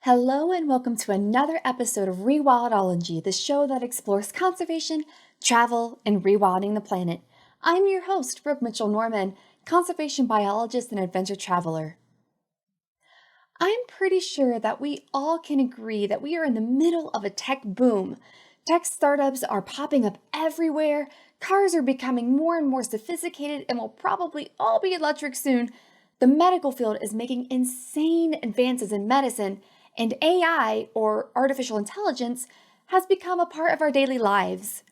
Hello and welcome to another episode of Rewildology, the show that explores conservation, travel, and rewilding the planet. I'm your host, Brooke Mitchell-Norman, conservation biologist and adventure traveler. I'm pretty sure that we all can agree that we are in the middle of a tech boom. Tech startups are popping up everywhere, cars are becoming more and more sophisticated and will probably all be electric soon. The medical field is making insane advances in medicine, and AI, or artificial intelligence, has become a part of our daily lives.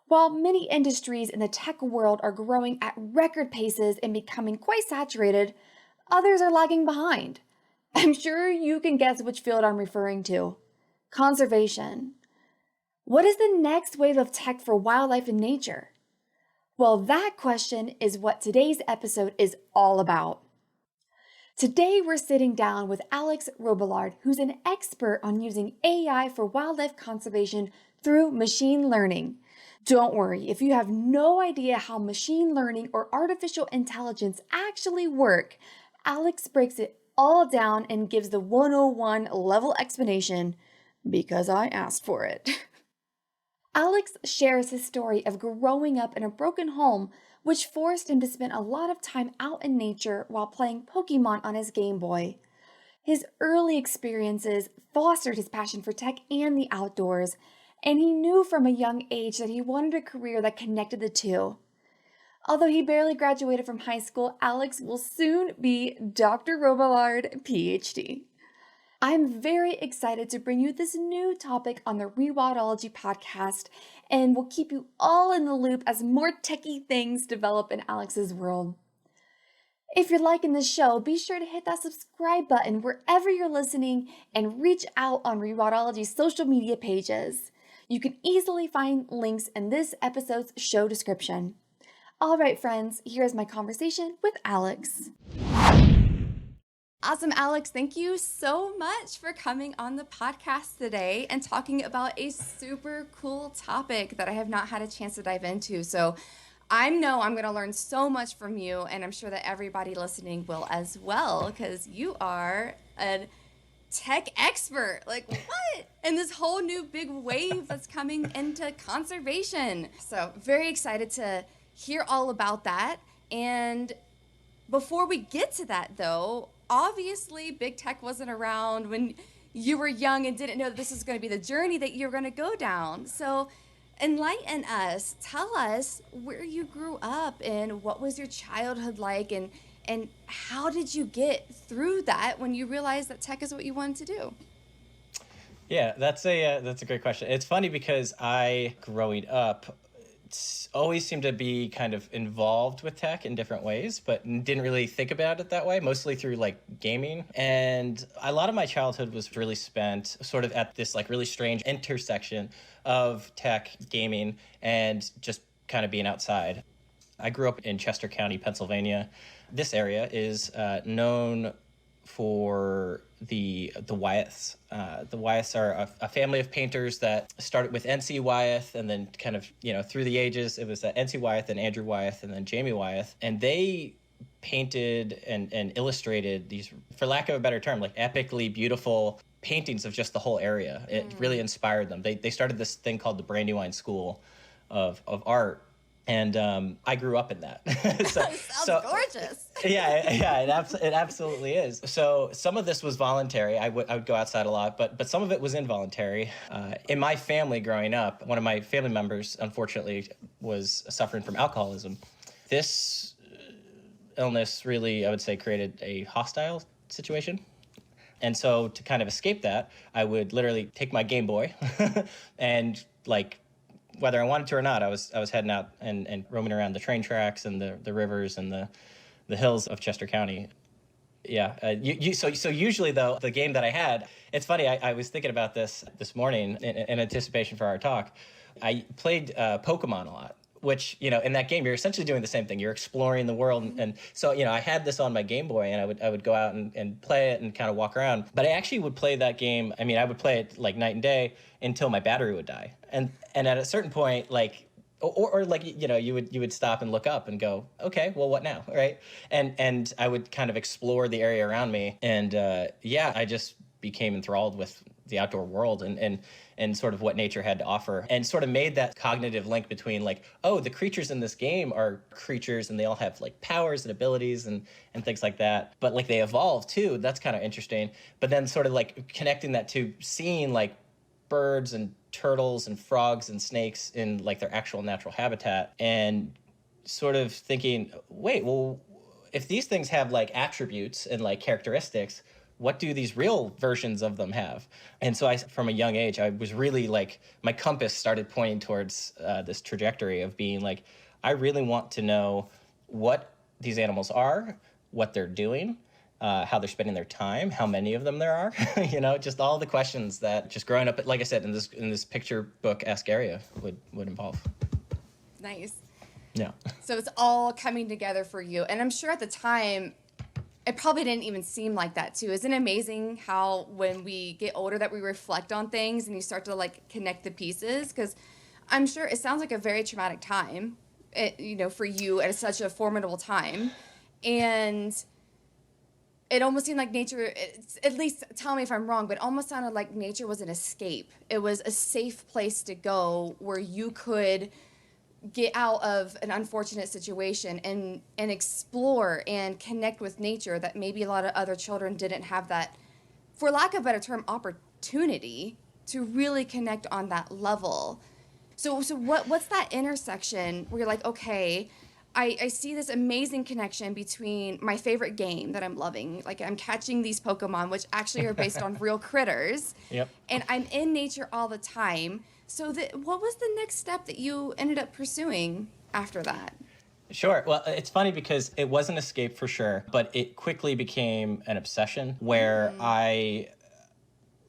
While many industries in the tech world are growing at record paces and becoming quite saturated, others are lagging behind. I'm sure you can guess which field I'm referring to. Conservation. What is the next wave of tech for wildlife and nature? Well, that question is what today's episode is all about. Today, we're sitting down with Alex Robillard, who's an expert on using AI for wildlife conservation through machine learning. Don't worry, if you have no idea how machine learning or artificial intelligence actually work, Alex breaks it all down and gives the 101 level explanation because I asked for it. Alex shares his story of growing up in a broken home, which forced him to spend a lot of time out in nature while playing Pokemon on his Gameboy. His early experiences fostered his passion for tech and the outdoors, and he knew from a young age that he wanted a career that connected the two. Although he barely graduated from high school, Alex will soon be Dr. Robillard, Ph.D. I'm very excited to bring you this new topic on the Rewildology podcast, and we'll keep you all in the loop as more techie things develop in Alex's world. If you're liking this show, be sure to hit that subscribe button wherever you're listening and reach out on Rewildology's social media pages. You can easily find links in this episode's show description. All right, friends, here's my conversation with Alex. Awesome, Alex. Thank you so much for coming on the podcast today and talking about a super cool topic that I have not had a chance to dive into. So I know I'm going to learn so much from you, and I'm sure that everybody listening will as well, because you are a tech expert. Like, what? And this whole new big wave that's coming into conservation. So very excited to hear all about that. And before we get to that, though, obviously big tech wasn't around when you were young and didn't know that this was going to be the journey that you're going to go down. So enlighten us. Tell us where you grew up and what was your childhood like, and how did you get through that when you realized that tech is what you wanted to do? Yeah, that's a great question. It's funny because I, growing up, always seemed to be kind of involved with tech in different ways, but didn't really think about it that way, mostly through like gaming. And a lot of my childhood was really spent sort of at this like really strange intersection of tech, gaming, and just kind of being outside. I grew up in Chester County, Pennsylvania. This area is known for the Wyeths. The Wyeths are a family of painters that started with N.C. Wyeth, and then kind of, through the ages, it was N.C. Wyeth and Andrew Wyeth and then Jamie Wyeth. And they painted and illustrated these, for lack of a better term, like epically beautiful paintings of just the whole area. It really inspired them. They started this thing called the Brandywine School of Art. And I grew up in that. Sounds gorgeous. Yeah, it absolutely is. So some of this was voluntary. I would go outside a lot, but some of it was involuntary. In my family growing up, one of my family members, unfortunately, was suffering from alcoholism. This illness really, I would say, created a hostile situation. And so to kind of escape that, I would literally take my Game Boy and whether I wanted to or not, I was heading out and roaming around the train tracks and the rivers and the hills of Chester County. Yeah. So usually, though, the game that I had, it's funny, I was thinking about this morning in anticipation for our talk. I played Pokemon a lot, which, in that game, you're essentially doing the same thing. You're exploring the world. And so, I had this on my Game Boy, and I would go out and play it and kind of walk around. But I actually would play that game. I mean, I would play it like night and day until my battery would die. And at a certain point, you would stop and look up and go, okay, well, what now, right? And I would kind of explore the area around me. And I just became enthralled with the outdoor world and sort of what nature had to offer, and sort of made that cognitive link between like, oh, the creatures in this game are creatures and they all have like powers and abilities and things like that. But like they evolve too. That's kind of interesting. But then sort of like connecting that to seeing like birds and turtles and frogs and snakes in like their actual natural habitat, and sort of thinking, wait, well, if these things have like attributes and like characteristics, what do these real versions of them have? And so from a young age, I was really like, my compass started pointing towards this trajectory of being like, I really want to know what these animals are, what they're doing, how they're spending their time, how many of them there are, just all the questions that just growing up, like I said, in this picture book-esque area would involve. Nice. Yeah. So it's all coming together for you. And I'm sure at the time, it probably didn't even seem like that too. Isn't it amazing how when we get older that we reflect on things and you start to like connect the pieces? Because I'm sure it sounds like a very traumatic time, for you at such a formidable time. And it almost seemed like nature, at least tell me if I'm wrong, but it almost sounded like nature was an escape. It was a safe place to go where you could get out of an unfortunate situation and explore and connect with nature that maybe a lot of other children didn't have that, for lack of a better term, opportunity to really connect on that level. So what's that intersection where you're like, okay, I see this amazing connection between my favorite game that I'm loving, like I'm catching these Pokemon, which actually are based on real critters, Yep. and I'm in nature all the time. So what was the next step that you ended up pursuing after that? Sure. Well, it's funny because it was an escape for sure, but it quickly became an obsession where I,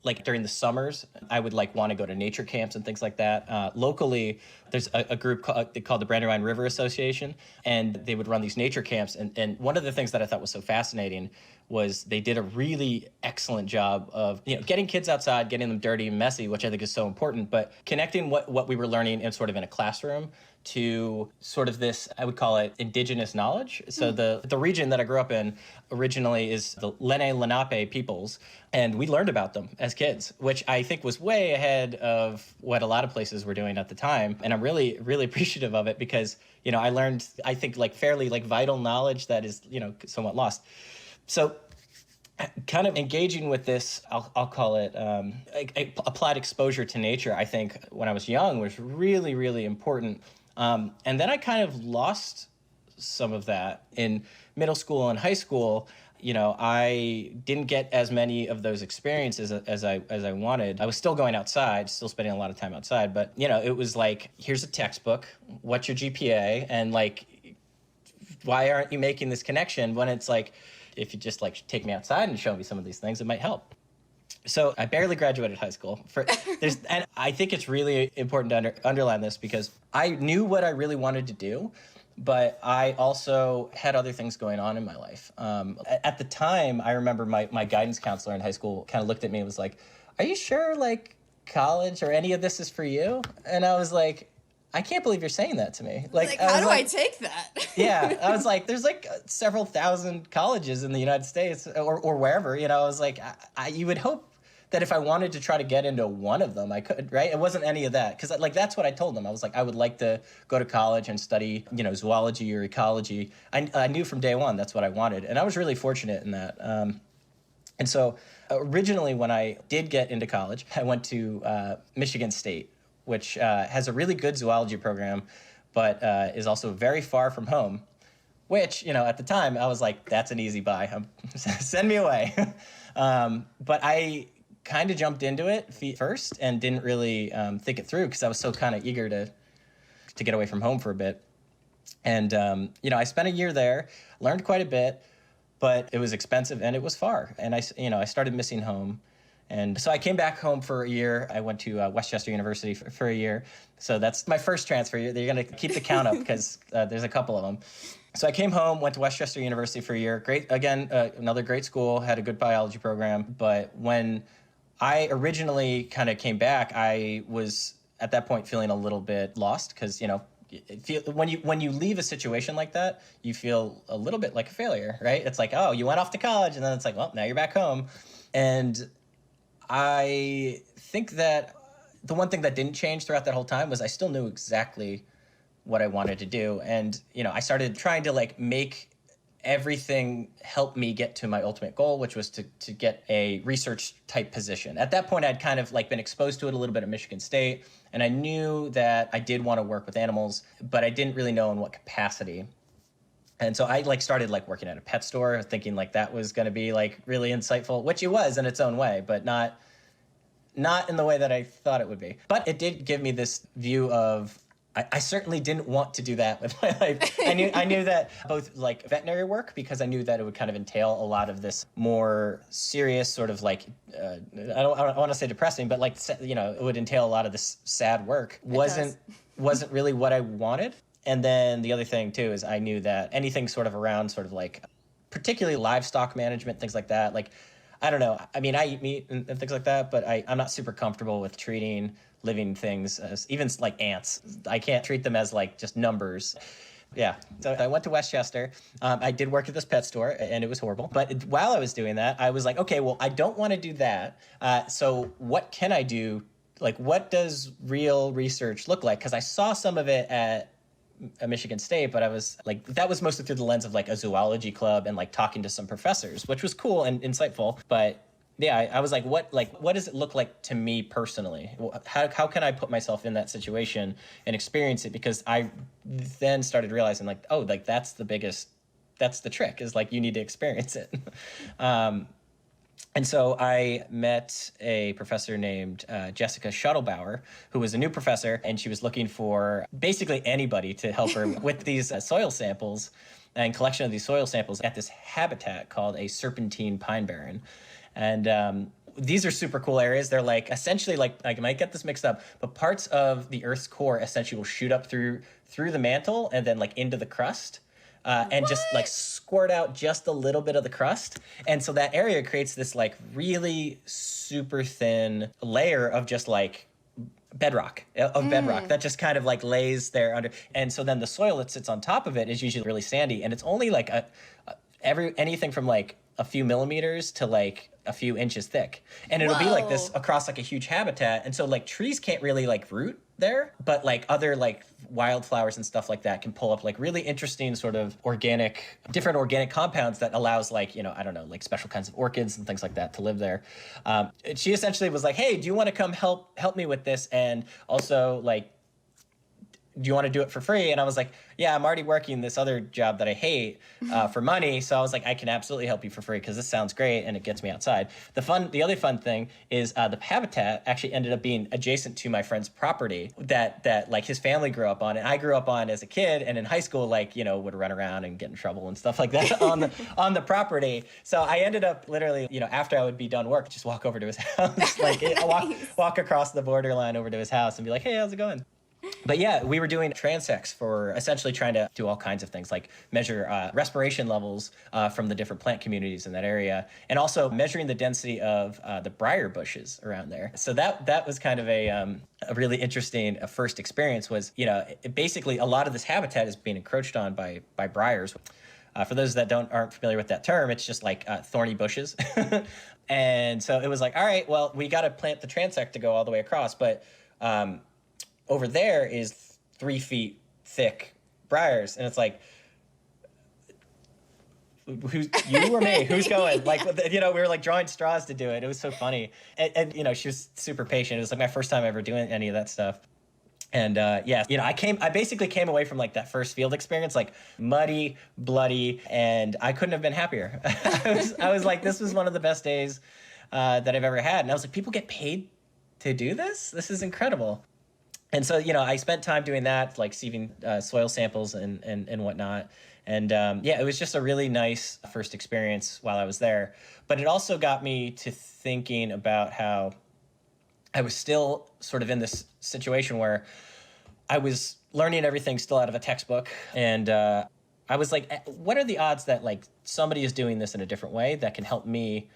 like during the summers, I would like want to go to nature camps and things like that. Locally, there's a group called the Brandywine River Association, and they would run these nature camps. And one of the things that I thought was so fascinating was they did a really excellent job of getting kids outside, getting them dirty and messy, which I think is so important, but connecting what we were learning in sort of in a classroom to sort of this, I would call it indigenous knowledge. So the region that I grew up in originally is the Lenape peoples, and we learned about them as kids, which I think was way ahead of what a lot of places were doing at the time. And I'm really, really appreciative of it because, I learned, I think, like fairly like vital knowledge that is, somewhat lost. So kind of engaging with this, I'll call it applied exposure to nature, I think when I was young was really, really important. And then I kind of lost some of that in middle school and high school. I didn't get as many of those experiences as I wanted. I was still going outside, still spending a lot of time outside, but it was like, here's a textbook, what's your GPA, and like, why aren't you making this connection when it's like, if you just like take me outside and show me some of these things, it might help. So I barely graduated high school. And I think it's really important to underline this because I knew what I really wanted to do, but I also had other things going on in my life. At the time, I remember my guidance counselor in high school kind of looked at me and was like, are you sure like college or any of this is for you? And I was like, I can't believe you're saying that to me. Like how do I take that? Yeah, I was like, there's like several thousand colleges in the United States or wherever, I was like, you would hope that if I wanted to try to get into one of them, I could, right? It wasn't any of that. Because like, that's what I told them. I was like, I would like to go to college and study, zoology or ecology. I knew from day one that's what I wanted. And I was really fortunate in that. And so originally when I did get into college, I went to Michigan State, which has a really good zoology program, but is also very far from home, which, at the time I was like, that's an easy buy. Send me away. But I kind of jumped into it feet first and didn't really think it through because I was so kind of eager to get away from home for a bit. And, I spent a year there, learned quite a bit, but it was expensive and it was far. And I started missing home. And so I came back home for a year. I went to Westchester University for a year. So that's my first transfer. You're going to keep the count up because there's a couple of them. So I came home, went to Westchester University for a year. Great, again, another great school, had a good biology program. But when I originally kind of came back, I was at that point feeling a little bit lost because, when you leave a situation like that, you feel a little bit like a failure, right? It's like, oh, you went off to college, and then it's like, well, now you're back home. And I think that the one thing that didn't change throughout that whole time was I still knew exactly what I wanted to do. And, I started trying to like make everything help me get to my ultimate goal, which was to get a research type position. At that point, I'd kind of like been exposed to it a little bit at Michigan State, and I knew that I did want to work with animals, but I didn't really know in what capacity. And so I like started like working at a pet store, thinking like that was going to be like really insightful, which it was in its own way, but not in the way that I thought it would be. But it did give me this view of I certainly didn't want to do that with my life. I knew that both like veterinary work, because I knew that it would kind of entail a lot of this more serious sort of like I don't want to say depressing, but like it would entail a lot of this sad work. Wasn't really what I wanted. And then the other thing too is I knew that anything sort of around sort of like particularly livestock management, things like that, like I don't know. I mean, I eat meat and things like that, but I'm not super comfortable with treating living things as even like ants. I can't treat them as like just numbers. Yeah. So I went to Westchester. I did work at this pet store, and it was horrible. But while I was doing that, I was like, okay, well, I don't want to do that. So what can I do? Like, what does real research look like? Because I saw some of it at Michigan State, but I was like, that was mostly through the lens of like a zoology club and like talking to some professors, which was cool and insightful. But yeah, I was like, what does it look like to me personally? How can I put myself in that situation and experience it? Because I then started realizing like, oh, like that's the trick, is like you need to experience it. And so I met a professor named Jessica Shuttlebauer, who was a new professor, and she was looking for basically anybody to help her with these soil samples and collection of these soil samples at this habitat called a serpentine pine barren. And these are super cool areas. They're like essentially like I might get this mixed up, but parts of the Earth's core essentially will shoot up through the mantle and then like into the crust. And just like squirt out just a little bit of the crust. And so that area creates this like really super thin layer of just like bedrock that just kind of like lays there under. And so then the soil that sits on top of it is usually really sandy. And it's only like anything from like a few millimeters to like a few inches thick. And it'll be like this across like a huge habitat. And so like trees can't really like root there, but like other like wildflowers and stuff like that can pull up like really interesting sort of different organic compounds that allows like, I don't know, like special kinds of orchids and things like that to live there. She essentially was like, hey, do you want to come help me with this? And also like, do you want to do it for free? And I was like, yeah, I'm already working this other job that I hate for money. So I was like, I can absolutely help you for free because this sounds great and it gets me outside. The other fun thing is the habitat actually ended up being adjacent to my friend's property that like his family grew up on, and I grew up on as a kid, and in high school, like, would run around and get in trouble and stuff like that on the property. So I ended up literally, after I would be done work, just walk over to his house, like walk across the borderline over to his house and be like, hey, how's it going? But yeah, we were doing transects for essentially trying to do all kinds of things, like measure respiration levels from the different plant communities in that area, and also measuring the density of the briar bushes around there. So that was kind of a really interesting first experience. Was basically a lot of this habitat is being encroached on by briars. For those that aren't familiar with that term, it's just like thorny bushes. And so it was like, all right, well, we got to plant the transect to go all the way across, but over there is 3 feet thick briars. And it's like, who's you or me? Who's going? Like, we were like drawing straws to do it. It was so funny. And she was super patient. It was like my first time ever doing any of that stuff. And I basically came away from like that first field experience, like muddy, bloody, and I couldn't have been happier. I was like, this was one of the best days that I've ever had. And I was like, people get paid to do this? This is incredible. And so, I spent time doing that, like receiving soil samples and whatnot. And it was just a really nice first experience while I was there. But it also got me to thinking about how I was still sort of in this situation where I was learning everything still out of a textbook. And I was like, what are the odds that like somebody is doing this in a different way that can help me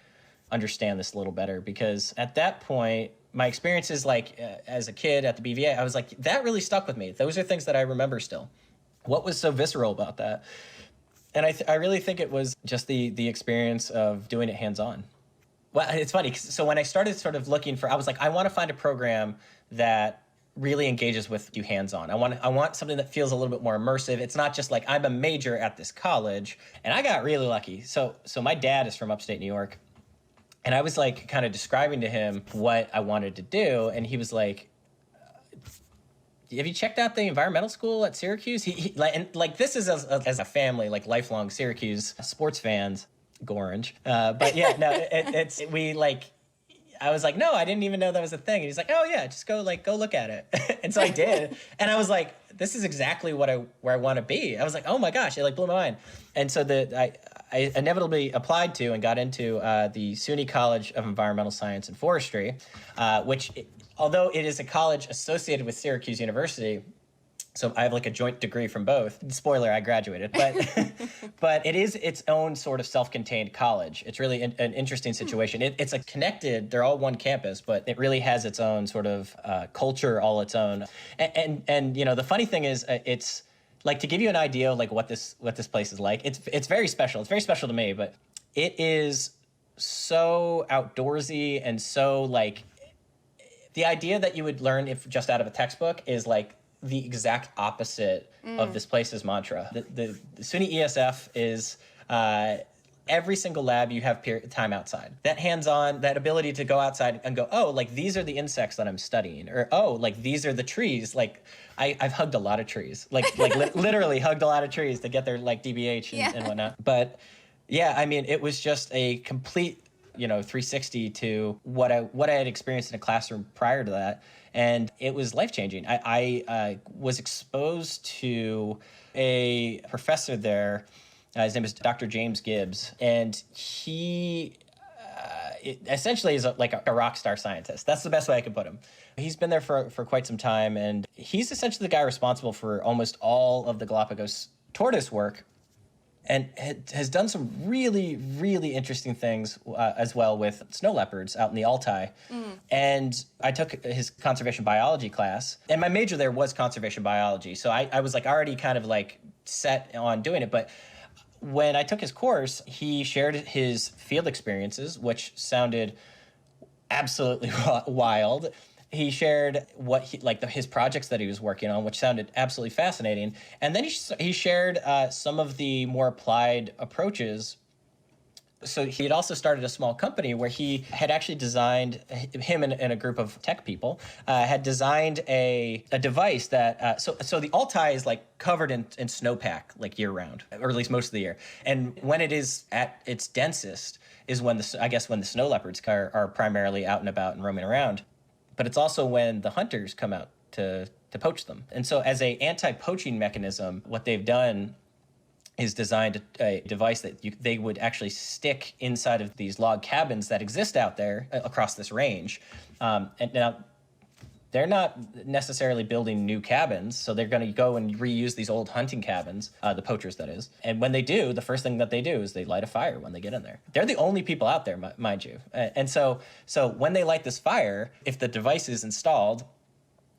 understand this a little better? Because at that point, my experiences like as a kid at the BVA, I was like, that really stuck with me. Those are things that I remember still. What was so visceral about that? And I really think it was just the experience of doing it hands-on. Well, it's funny. So when I started sort of looking for, I was like, I want to find a program that really engages with you hands-on. I want something that feels a little bit more immersive. It's not just like I'm a major at this college, and I got really lucky. So my dad is from upstate New York, and I was like kind of describing to him what I wanted to do, and he was like, have you checked out the environmental school at Syracuse? He like this is as a family, like lifelong Syracuse sports fans, Gorange. But yeah, no, I was like, no, I didn't even know that was a thing. And he's like, oh yeah, just go look at it. And so I did, and I was like, this is exactly where I want to be. I was like, oh my gosh, it like blew my mind. And so I inevitably applied to and got into the SUNY College of Environmental Science and Forestry, although it is a college associated with Syracuse University, so I have like a joint degree from both. Spoiler, I graduated, but but it is its own sort of self-contained college. It's really an interesting situation. It's they're all one campus, but it really has its own sort of culture, all its own. And you know, the funny thing is, it's like, to give you an idea of like what this place is like. It's very special. It's very special to me, but it is so outdoorsy and so like, the idea that you would learn if just out of a textbook is like the exact opposite of this place's mantra. The SUNY ESF is every single lab you have time outside. That hands-on, that ability to go outside and go, oh, like these are the insects that I'm studying, or oh, like these are the trees. Like I've hugged a lot of trees, literally hugged a lot of trees to get their like DBH and whatnot. But yeah, I mean, it was just a complete 360 to what I had experienced in a classroom prior to that. And it was life-changing. I was exposed to a professor there. His name is Dr. James Gibbs. And he essentially is like a rock star scientist. That's the best way I could put him. He's been there for quite some time. And he's essentially the guy responsible for almost all of the Galapagos tortoise work, and has done some really, really interesting things as well with snow leopards out in the Altai. And I took his conservation biology class, and my major there was conservation biology. So I was like already kind of like set on doing it. But when I took his course, he shared his field experiences, which sounded absolutely wild. He shared his projects that he was working on, which sounded absolutely fascinating. And then he shared some of the more applied approaches. So he had also started a small company where he had actually designed, him and a group of tech people, had designed a device that, so the Altai is like covered in snowpack like year round, or at least most of the year. And when it is at its densest is when when the snow leopards are primarily out and about and roaming around. But it's also when the hunters come out to poach them. And so as a anti-poaching mechanism, what they've done is designed a device that they would actually stick inside of these log cabins that exist out there across this range. And now they're not necessarily building new cabins, so they're going to go and reuse these old hunting cabins, the poachers, that is. And when they do, the first thing that they do is they light a fire when they get in there. They're the only people out there, mind you. And so when they light this fire, if the device is installed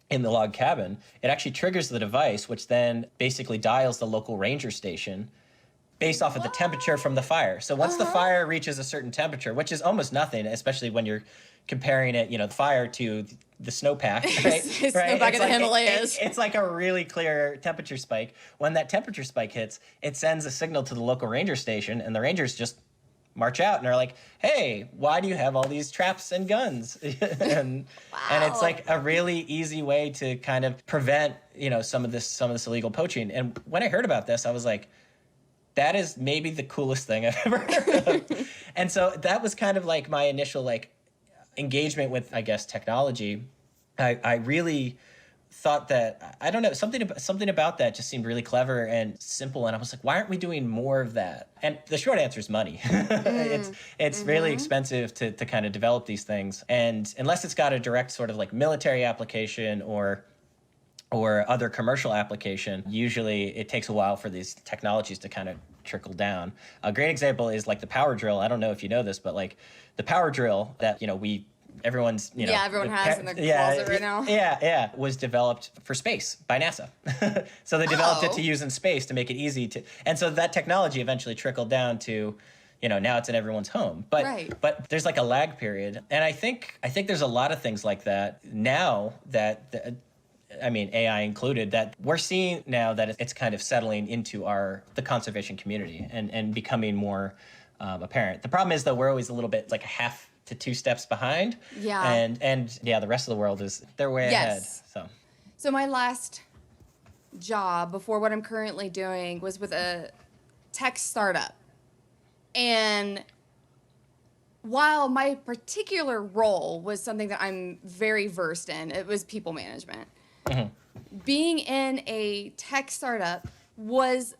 in the log cabin, it actually triggers the device, which then basically dials the local ranger station based off of the temperature from the fire. So once the fire reaches a certain temperature, which is almost nothing, especially when you're comparing it, the fire to the snowpack, right? Snowpack in the Himalayas. It's like a really clear temperature spike. When that temperature spike hits, it sends a signal to the local ranger station, and the rangers just march out and are like, hey, why do you have all these traps and guns? and it's like a really easy way to kind of prevent, some of this illegal poaching. And when I heard about this, I was like, that is maybe the coolest thing I've ever heard of. And so that was kind of like my initial engagement with, I guess, technology. I really thought that, I don't know, something about that just seemed really clever and simple. And I was like, why aren't we doing more of that? And the short answer is money. It's really expensive to kind of develop these things. And unless it's got a direct sort of like military application or other commercial application, usually it takes a while for these technologies to kind of trickle down. A great example is like the power drill. I don't know if you know this, but like the power drill that, everyone's, everyone has in their closet right now. Yeah, was developed for space by NASA. So they developed it to use in space to make it easy to, and so that technology eventually trickled down to, now it's in everyone's home. But Right. but there's like a lag period, and I think there's a lot of things like that now that. I mean, AI included, that we're seeing now that it's kind of settling into the conservation community and becoming more apparent. The problem is, though, we're always a little bit like a half to two steps behind. Yeah. And yeah, the rest of the world they're way ahead. So my last job before what I'm currently doing was with a tech startup. And while my particular role was something that I'm very versed in, it was people management. Being in a tech startup was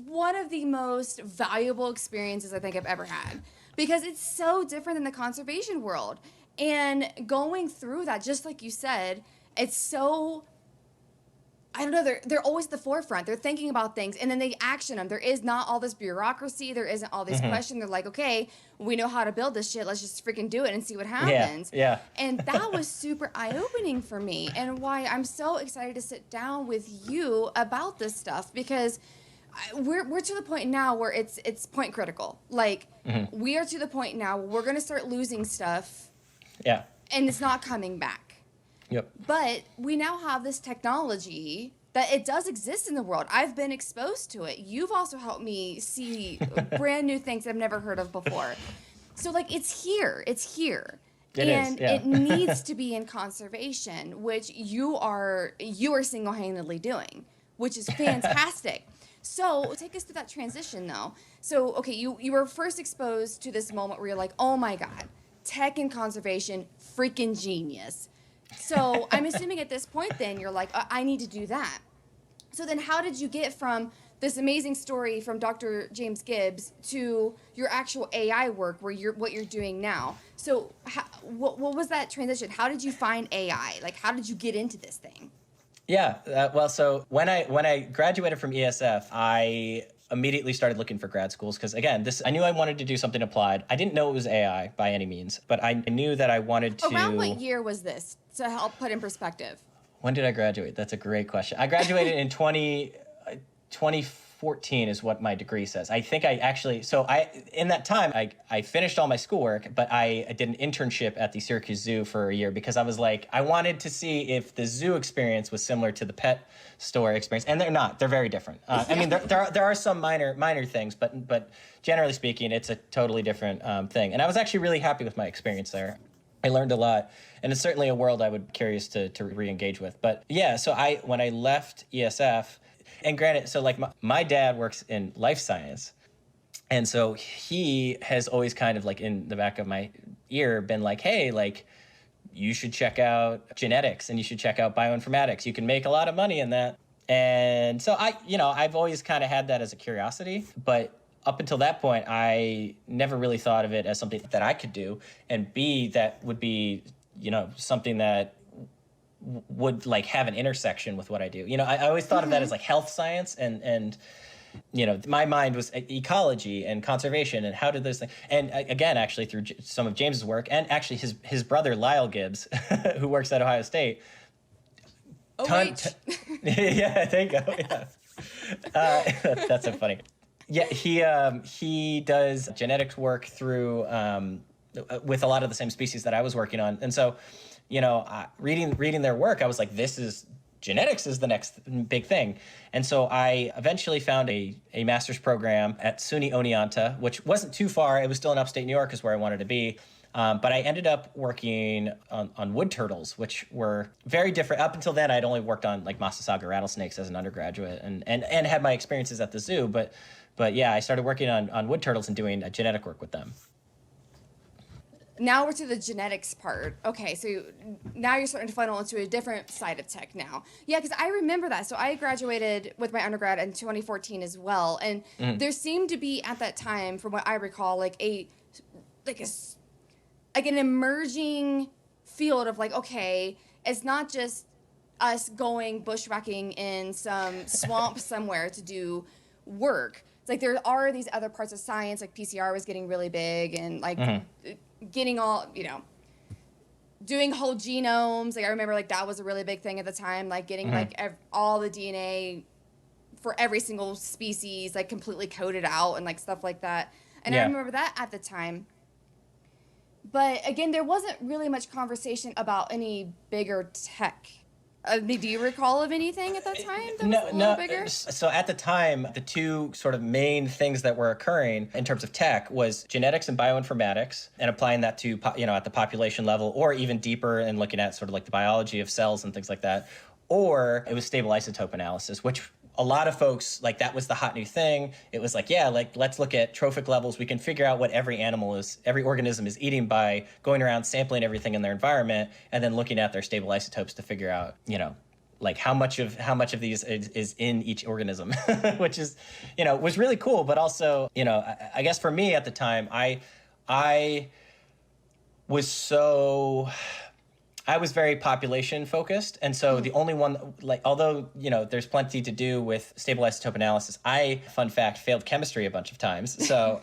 one of the most valuable experiences I think I've ever had, because it's so different than the conservation world. And going through that, just like you said, it's so, I don't know, they're always at the forefront. They're thinking about things, and then they action them. There is not all this bureaucracy. There isn't all these questions. They're like, okay, we know how to build this shit. Let's just freaking do it and see what happens. Yeah. And that was super eye-opening for me, and why I'm so excited to sit down with you about this stuff, because we're to the point now where it's point critical. Like, we are to the point now where we're going to start losing stuff. Yeah. And it's not coming back. Yep. But we now have this technology that it does exist in the world. I've been exposed to it. You've also helped me see brand new things I've never heard of before. So, like, it's here. It's here. It needs to be in conservation, which you are single-handedly doing, which is fantastic. So take us through that transition, though. So, okay, you were first exposed to this moment where you're like, oh my God, tech and conservation, freaking genius. So I'm assuming at this point then you're like, I need to do that. So then how did you get from this amazing story from Dr. James Gibbs to your actual AI work, what you're doing now? So what was that transition? How did you find AI? Like, how did you get into this thing? Yeah, well, so when I graduated from ESF, I immediately started looking for grad schools because, again, I knew I wanted to do something applied. I didn't know it was AI by any means, but I knew that I wanted to. Around what year was this, to help put in perspective? When did I graduate? That's a great question. I graduated in 2014 is what my degree says. I think in that time, I finished all my schoolwork, but I did an internship at the Syracuse Zoo for a year because I was like, I wanted to see if the zoo experience was similar to the pet store experience. And they're not. They're very different. I mean, there are some minor things, but generally speaking, it's a totally different thing. And I was actually really happy with my experience there. I learned a lot, and it's certainly a world I would be curious to re-engage with. But yeah, so when I left ESF, and granted, so like my dad works in life science, and so he has always kind of like in the back of my ear been like, hey, like you should check out genetics and you should check out bioinformatics. You can make a lot of money in that. And so I've always kind of had that as a curiosity, but up until that point, I never really thought of it as something that I could do, and B, that would be, something that would like have an intersection with what I do. I always thought of that as like health science and my mind was ecology and conservation and how did those things. And again, actually through some of James's work and actually his brother, Lyle Gibbs, who works at Ohio State. Yeah, there you go. Yeah. That's so funny. Yeah, he does genetics work through with a lot of the same species that I was working on, and so, reading their work, I was like, genetics is the next big thing, and so I eventually found a master's program at SUNY Oneonta, which wasn't too far. It was still in upstate New York, is where I wanted to be. But I ended up working on wood turtles, which were very different. Up until then, I'd only worked on like Massasauga rattlesnakes as an undergraduate and had my experiences at the zoo. But yeah, I started working on wood turtles and doing genetic work with them. Now we're to the genetics part. Okay, so now you're starting to funnel into a different side of tech now. Yeah, because I remember that. So I graduated with my undergrad in 2014 as well. And there seemed to be at that time, from what I recall, like an emerging field of like, okay, it's not just us going bushwhacking in some swamp somewhere to do work. It's like there are these other parts of science, like PCR was getting really big and like getting all, doing whole genomes. Like I remember like that was a really big thing at the time, like getting like all the DNA for every single species like completely coded out and like stuff like that. And I remember that at the time. But again, there wasn't really much conversation about any bigger tech. Do you recall of anything at that time that was a little bigger? So at the time, the two sort of main things that were occurring in terms of tech was genetics and bioinformatics, and applying that to, at the population level, or even deeper and looking at sort of like the biology of cells and things like that. Or it was stable isotope analysis, which a lot of folks, like, that was the hot new thing. It was like, yeah, like, let's look at trophic levels. We can figure out what every organism is eating by going around sampling everything in their environment and then looking at their stable isotopes to figure out, like how much of these is in each organism, which is, was really cool. But also, I guess for me at the time, I was very population focused. And so the only one, like, although, there's plenty to do with stable isotope analysis, I, fun fact, failed chemistry a bunch of times. So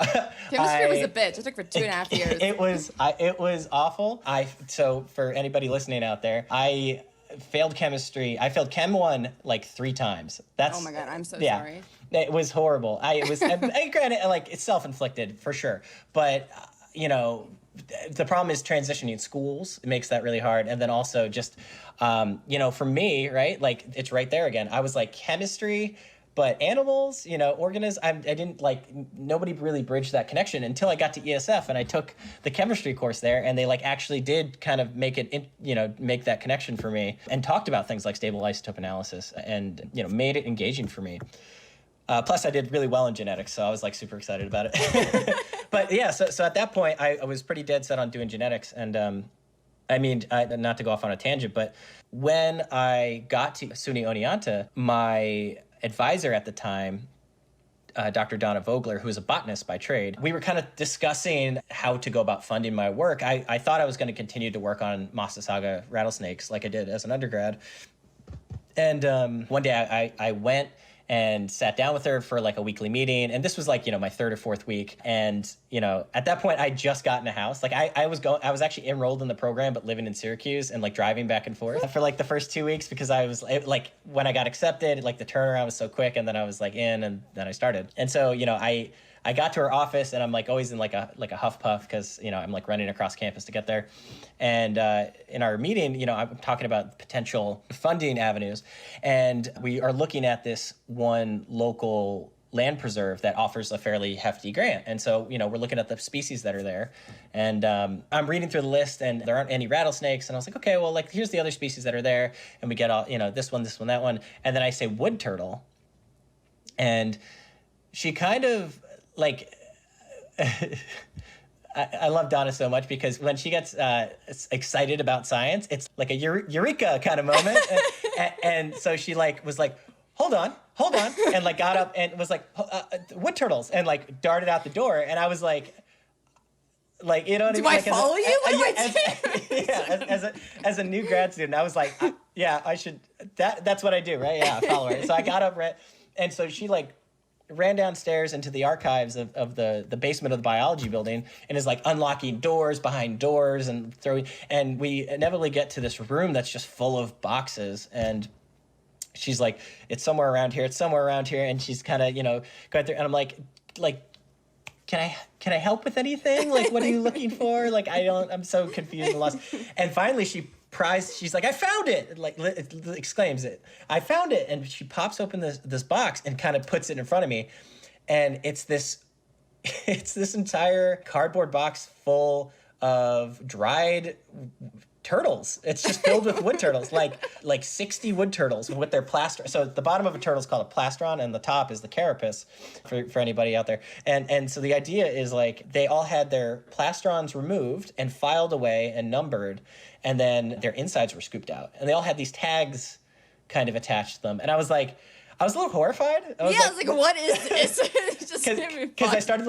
chemistry was a bitch. It took for 2.5 years. It was awful. So for anybody listening out there, I failed chemistry. I failed Chem 1 like 3 times. Oh my God, I'm so sorry. It was horrible. Granted, like, it's self-inflicted for sure. But, the problem is transitioning schools. It makes that really hard. And then also just, for me, right, like, it's right there again. I was like, chemistry, but animals, organisms, I didn't, like, nobody really bridged that connection until I got to ESF and I took the chemistry course there, and they, like, actually did kind of make that connection for me and talked about things like stable isotope analysis and, made it engaging for me. Plus, I did really well in genetics, so I was, like, super excited about it. But yeah, so at that point, I was pretty dead set on doing genetics. And not to go off on a tangent, but when I got to SUNY Oneonta, my advisor at the time, Dr. Donna Vogler, who is a botanist by trade, we were kind of discussing how to go about funding my work. I thought I was going to continue to work on Massasauga rattlesnakes like I did as an undergrad. And one day I went and sat down with her for like a weekly meeting. And this was like, my 3rd or 4th week. And, at that point I just got in a house. Like I was actually enrolled in the program, but living in Syracuse and like driving back and forth for like the first 2 weeks, because I was like, when I got accepted, like the turnaround was so quick, and then I was like in, and then I started. And so, I got to her office, and I'm like always in like a huff puff because, I'm like running across campus to get there. And in our meeting, I'm talking about potential funding avenues. And we are looking at this one local land preserve that offers a fairly hefty grant. And so, we're looking at the species that are there. And I'm reading through the list, and there aren't any rattlesnakes. And I was like, okay, well, like, here's the other species that are there. And we get all, this one, that one. And then I say wood turtle. And she kind of, like, I love Donna so much, because when she gets excited about science, it's like a eureka kind of moment. And so she was like, hold on, and like got up and was like, wood turtles, and like darted out the door. And I was like, do I follow you? What do I do? Yeah, as a new grad student, I was like, I should. That's what I do, right? Yeah, I follow her. So I got up, and so she like ran downstairs into the archives of the basement of the biology building, and is like unlocking doors behind doors and and we inevitably get to this room that's just full of boxes, and she's like, it's somewhere around here, and she's kind of, going through, and I'm like, can I help with anything? Like, what are you looking for? Like, I'm so confused and lost. And finally she's like, I found it, like exclaims it. I found it. And she pops open this box and kind of puts it in front of me. And it's this entire cardboard box full of dried turtles. It's just filled with wood turtles, like 60 wood turtles with their plastron. So the bottom of a turtle is called a plastron, and the top is the carapace for anybody out there. And so the idea is, like, they all had their plastrons removed and filed away and numbered, and then their insides were scooped out. And they all had these tags kind of attached to them. And I was a little horrified. I was like, what is this? Because I started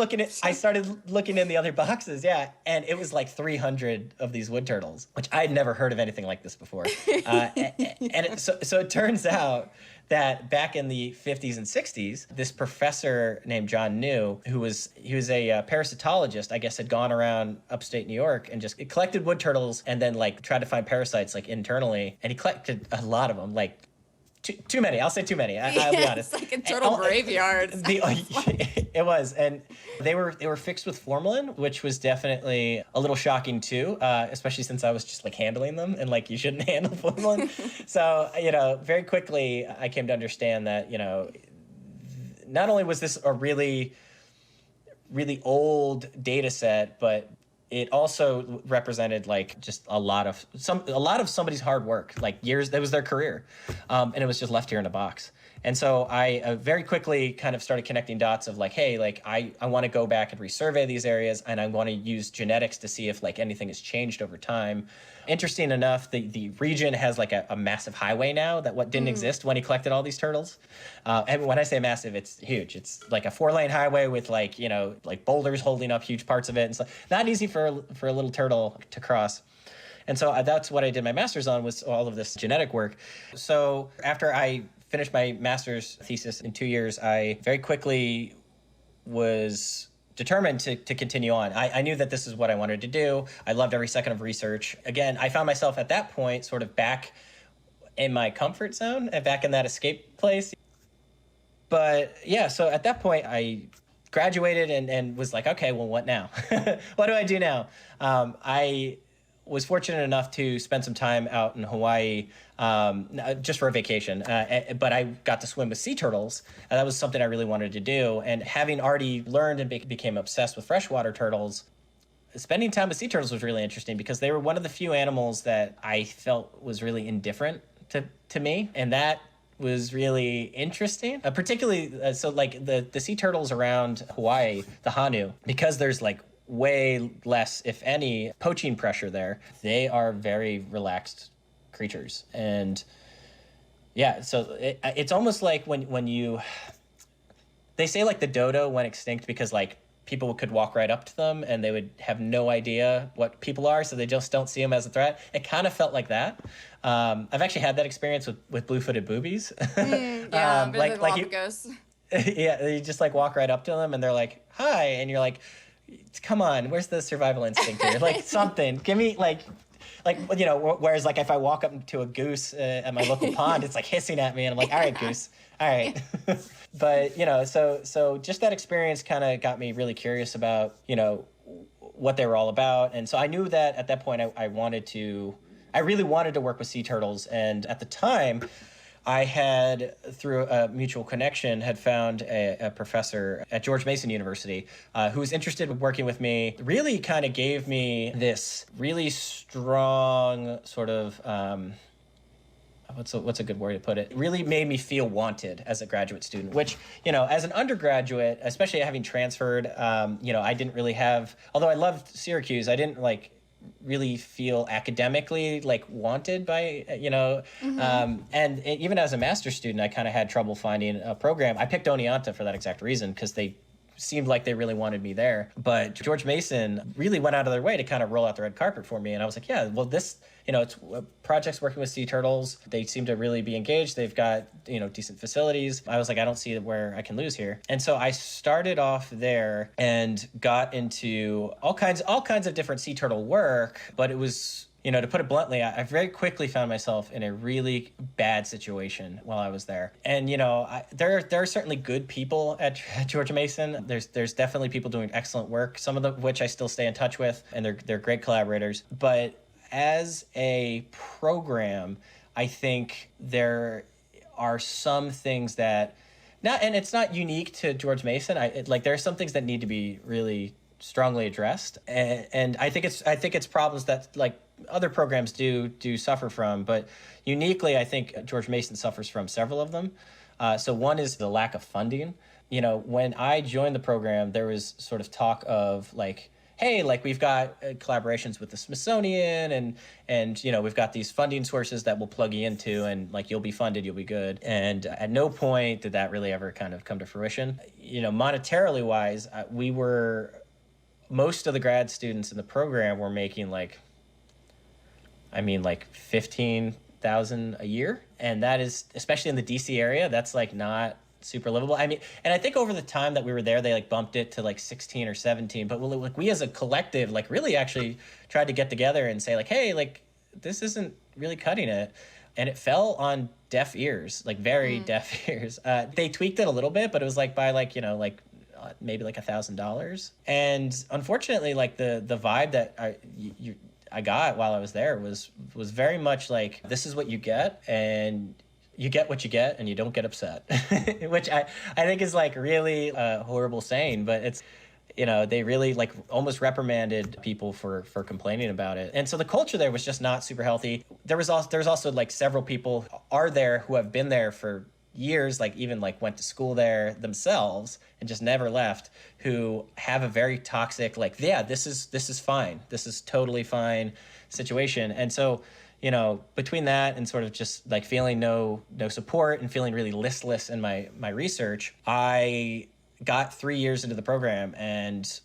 looking in the other boxes, and it was like 300 of these wood turtles, which I had never heard of anything like this before. So it turns out that back in the 50s and 60s, this professor named John New, he was a parasitologist, I guess, had gone around upstate New York and just collected wood turtles and then like tried to find parasites like internally, and he collected a lot of them, like too many. I'll say too many. I'll be honest. It's like a turtle graveyard. It was, and they were fixed with formalin, which was definitely a little shocking too, especially since I was just like handling them, and like you shouldn't handle formalin. So very quickly I came to understand that not only was this a really, really old data set, but it also represented like just a lot of somebody's hard work, like years. That was their career, and it was just left here in a box. And so I very quickly kind of started connecting dots of like, hey, like I want to go back and resurvey these areas, and I want to use genetics to see if like anything has changed over time. Interesting enough, the region has like a massive highway now that didn't exist when he collected all these turtles. And when I say massive, it's huge. It's like a 4-lane highway with like boulders holding up huge parts of it, and so not easy for a little turtle to cross. And so that's what I did my master's on, was all of this genetic work. So after I finished my master's thesis in 2 years, I very quickly was determined to continue on. I knew that this is what I wanted to do. I loved every second of research. Again, I found myself at that point sort of back in my comfort zone and back in that escape place. But yeah, so at that point I graduated and was like, okay, well, what now? What do I do now? I was fortunate enough to spend some time out in Hawaii just for a vacation, but I got to swim with sea turtles, and that was something I really wanted to do. And having already learned and became obsessed with freshwater turtles, spending time with sea turtles was really interesting because they were one of the few animals that I felt was really indifferent to me, and that was really interesting. Particularly, so like the sea turtles around Hawaii, the Hanu, because there's like way less, if any, poaching pressure there. They are very relaxed creatures. And yeah, so it's almost like when they say like the dodo went extinct because like people could walk right up to them and they would have no idea what people are, so they just don't see them as a threat. It kind of felt like that. I've actually had that experience with blue-footed boobies. Yeah, yeah, you just like walk right up to them and they're like, hi, and you're like, come on, where's the survival instinct here? Like something, give me like, whereas like if I walk up to a goose at my local pond, it's like hissing at me and I'm like, all right, goose, all right. But, so just that experience kind of got me really curious about, what they were all about. And so I knew that at that point I really wanted to work with sea turtles. And at the time, I had, through a mutual connection, had found a professor at George Mason University who was interested in working with me. Really kind of gave me this really strong sort of, what's a good word to put it? Really made me feel wanted as a graduate student, which, as an undergraduate, especially having transferred, I didn't really have, although I loved Syracuse, I didn't really feel academically wanted by and even as a master's student I kind of had trouble finding a program. I picked Oneonta for that exact reason because they seemed like they really wanted me there, but George Mason really went out of their way to kind of roll out the red carpet for me, and I was like, yeah, well, this it's projects working with sea turtles, they seem to really be engaged, they've got decent facilities. I was like, I don't see where I can lose here. And so I started off there and got into all kinds of different sea turtle work, but it was, to put it bluntly, I very quickly found myself in a really bad situation while I was there. And, there are certainly good people at George Mason. There's definitely people doing excellent work, some of which I still stay in touch with, and they're great collaborators. But as a program, I think there are some things that, and it's not unique to George Mason. There are some things that need to be really strongly addressed, and I think it's problems that other programs do suffer from, but uniquely I think George Mason suffers from several of them. So one is the lack of funding. When I joined the program, there was sort of talk of hey, we've got collaborations with the Smithsonian and we've got these funding sources that we'll plug you into, and you'll be funded, you'll be good. And at no point did that really ever kind of come to fruition. Monetarily wise, most of the grad students in the program were making $15,000 a year. And that is, especially in the DC area, that's not super livable. And I think over the time that we were there, they bumped it to 16 or 17. But we as a collective, really actually tried to get together and say hey, this isn't really cutting it. and it fell on deaf ears, like very deaf ears. They tweaked it a little bit, but it was like by like, maybe like $1,000. And unfortunately, like the vibe that I got while I was there was very much like, this is what you get, and you get what you get, and you don't get upset, which I think is like really a horrible saying, but it's, they really like almost reprimanded people for complaining about it. And so the culture there was just not super healthy. There was also like several people are there who have been there for years, like even like went to school there themselves and just never left, who have a very toxic, like, yeah, this is fine. This is totally fine situation. And so, between that and sort of just like feeling no support and feeling really listless in my research, I got 3 years into the program and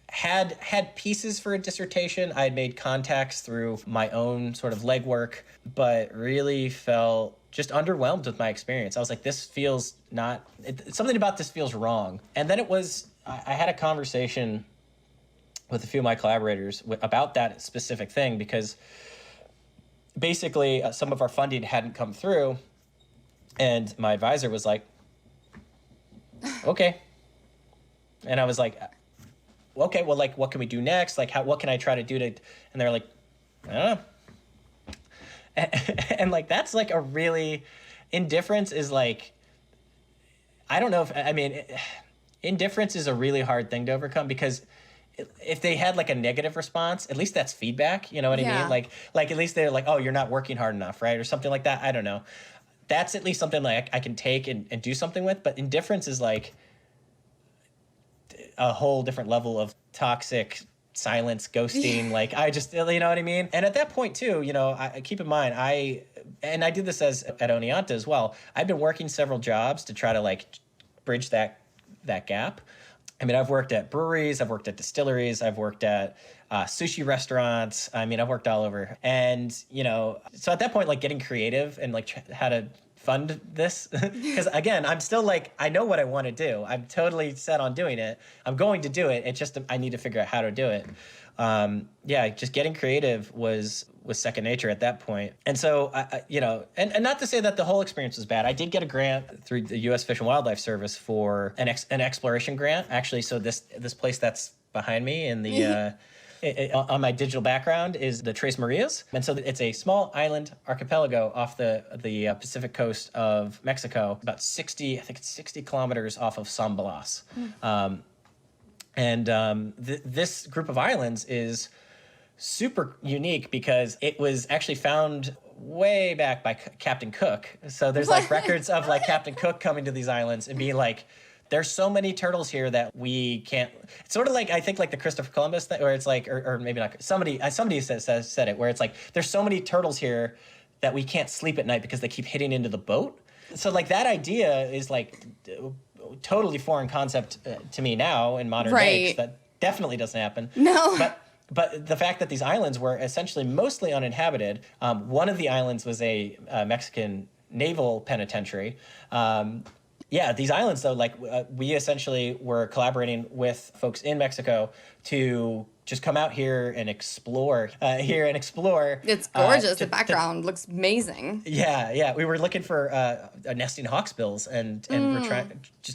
had pieces for a dissertation. I had made contacts through my own sort of legwork, but really felt just underwhelmed with my experience. I was like, something about this feels wrong. And then I had a conversation with a few of my collaborators about that specific thing, because basically some of our funding hadn't come through, and my advisor was like, okay. And I was like, okay, well, like, what can we do next? Like, what can I try to do to, and they're like, I don't know. And like, that's like a really, indifference is like, I don't know indifference is a really hard thing to overcome, because if they had like a negative response, at least that's feedback, you know what I mean? Like at least they're like, oh, you're not working hard enough, right? Or something like that. I don't know. That's at least something like I can take and do something with. But indifference is like a whole different level of toxic silence, ghosting. Like, I just, you know what I mean? And at that point too, I keep in mind, I did this at Oneonta as well. I've been working several jobs to try to like bridge that gap. I mean, I've worked at breweries, I've worked at distilleries, I've worked at sushi restaurants. I mean, I've worked all over. And, so at that point, like getting creative and like how to fund this, because again, I'm still like, I know what I want to do. I'm totally set on doing it. I'm going to do it. It's just, I need to figure out how to do it. Just getting creative was second nature at that point. And so, and not to say that the whole experience was bad. I did get a grant through the U.S. Fish and Wildlife Service for an exploration grant, actually. So this place that's behind me in the on my digital background is the Tres Marias. And so it's a small island archipelago off the Pacific coast of Mexico, about 60 kilometers off of San Blas. This group of islands is super unique because it was actually found way back by Captain Cook. So there's like records of like Captain Cook coming to these islands and being like, there's so many turtles here that we can't. It's sort of like, I think like the Christopher Columbus thing, where it's like, or maybe not. Somebody said it, where it's like, there's so many turtles here that we can't sleep at night because they keep hitting into the boat. So like that idea is like totally foreign concept to me now in modern day. That definitely doesn't happen. No. But the fact that these islands were essentially mostly uninhabited. One of the islands was a Mexican naval penitentiary. These islands, though, like we essentially were collaborating with folks in Mexico to just come out here and explore. It's gorgeous. The background looks amazing. Yeah. We were looking for nesting hawksbills, and we're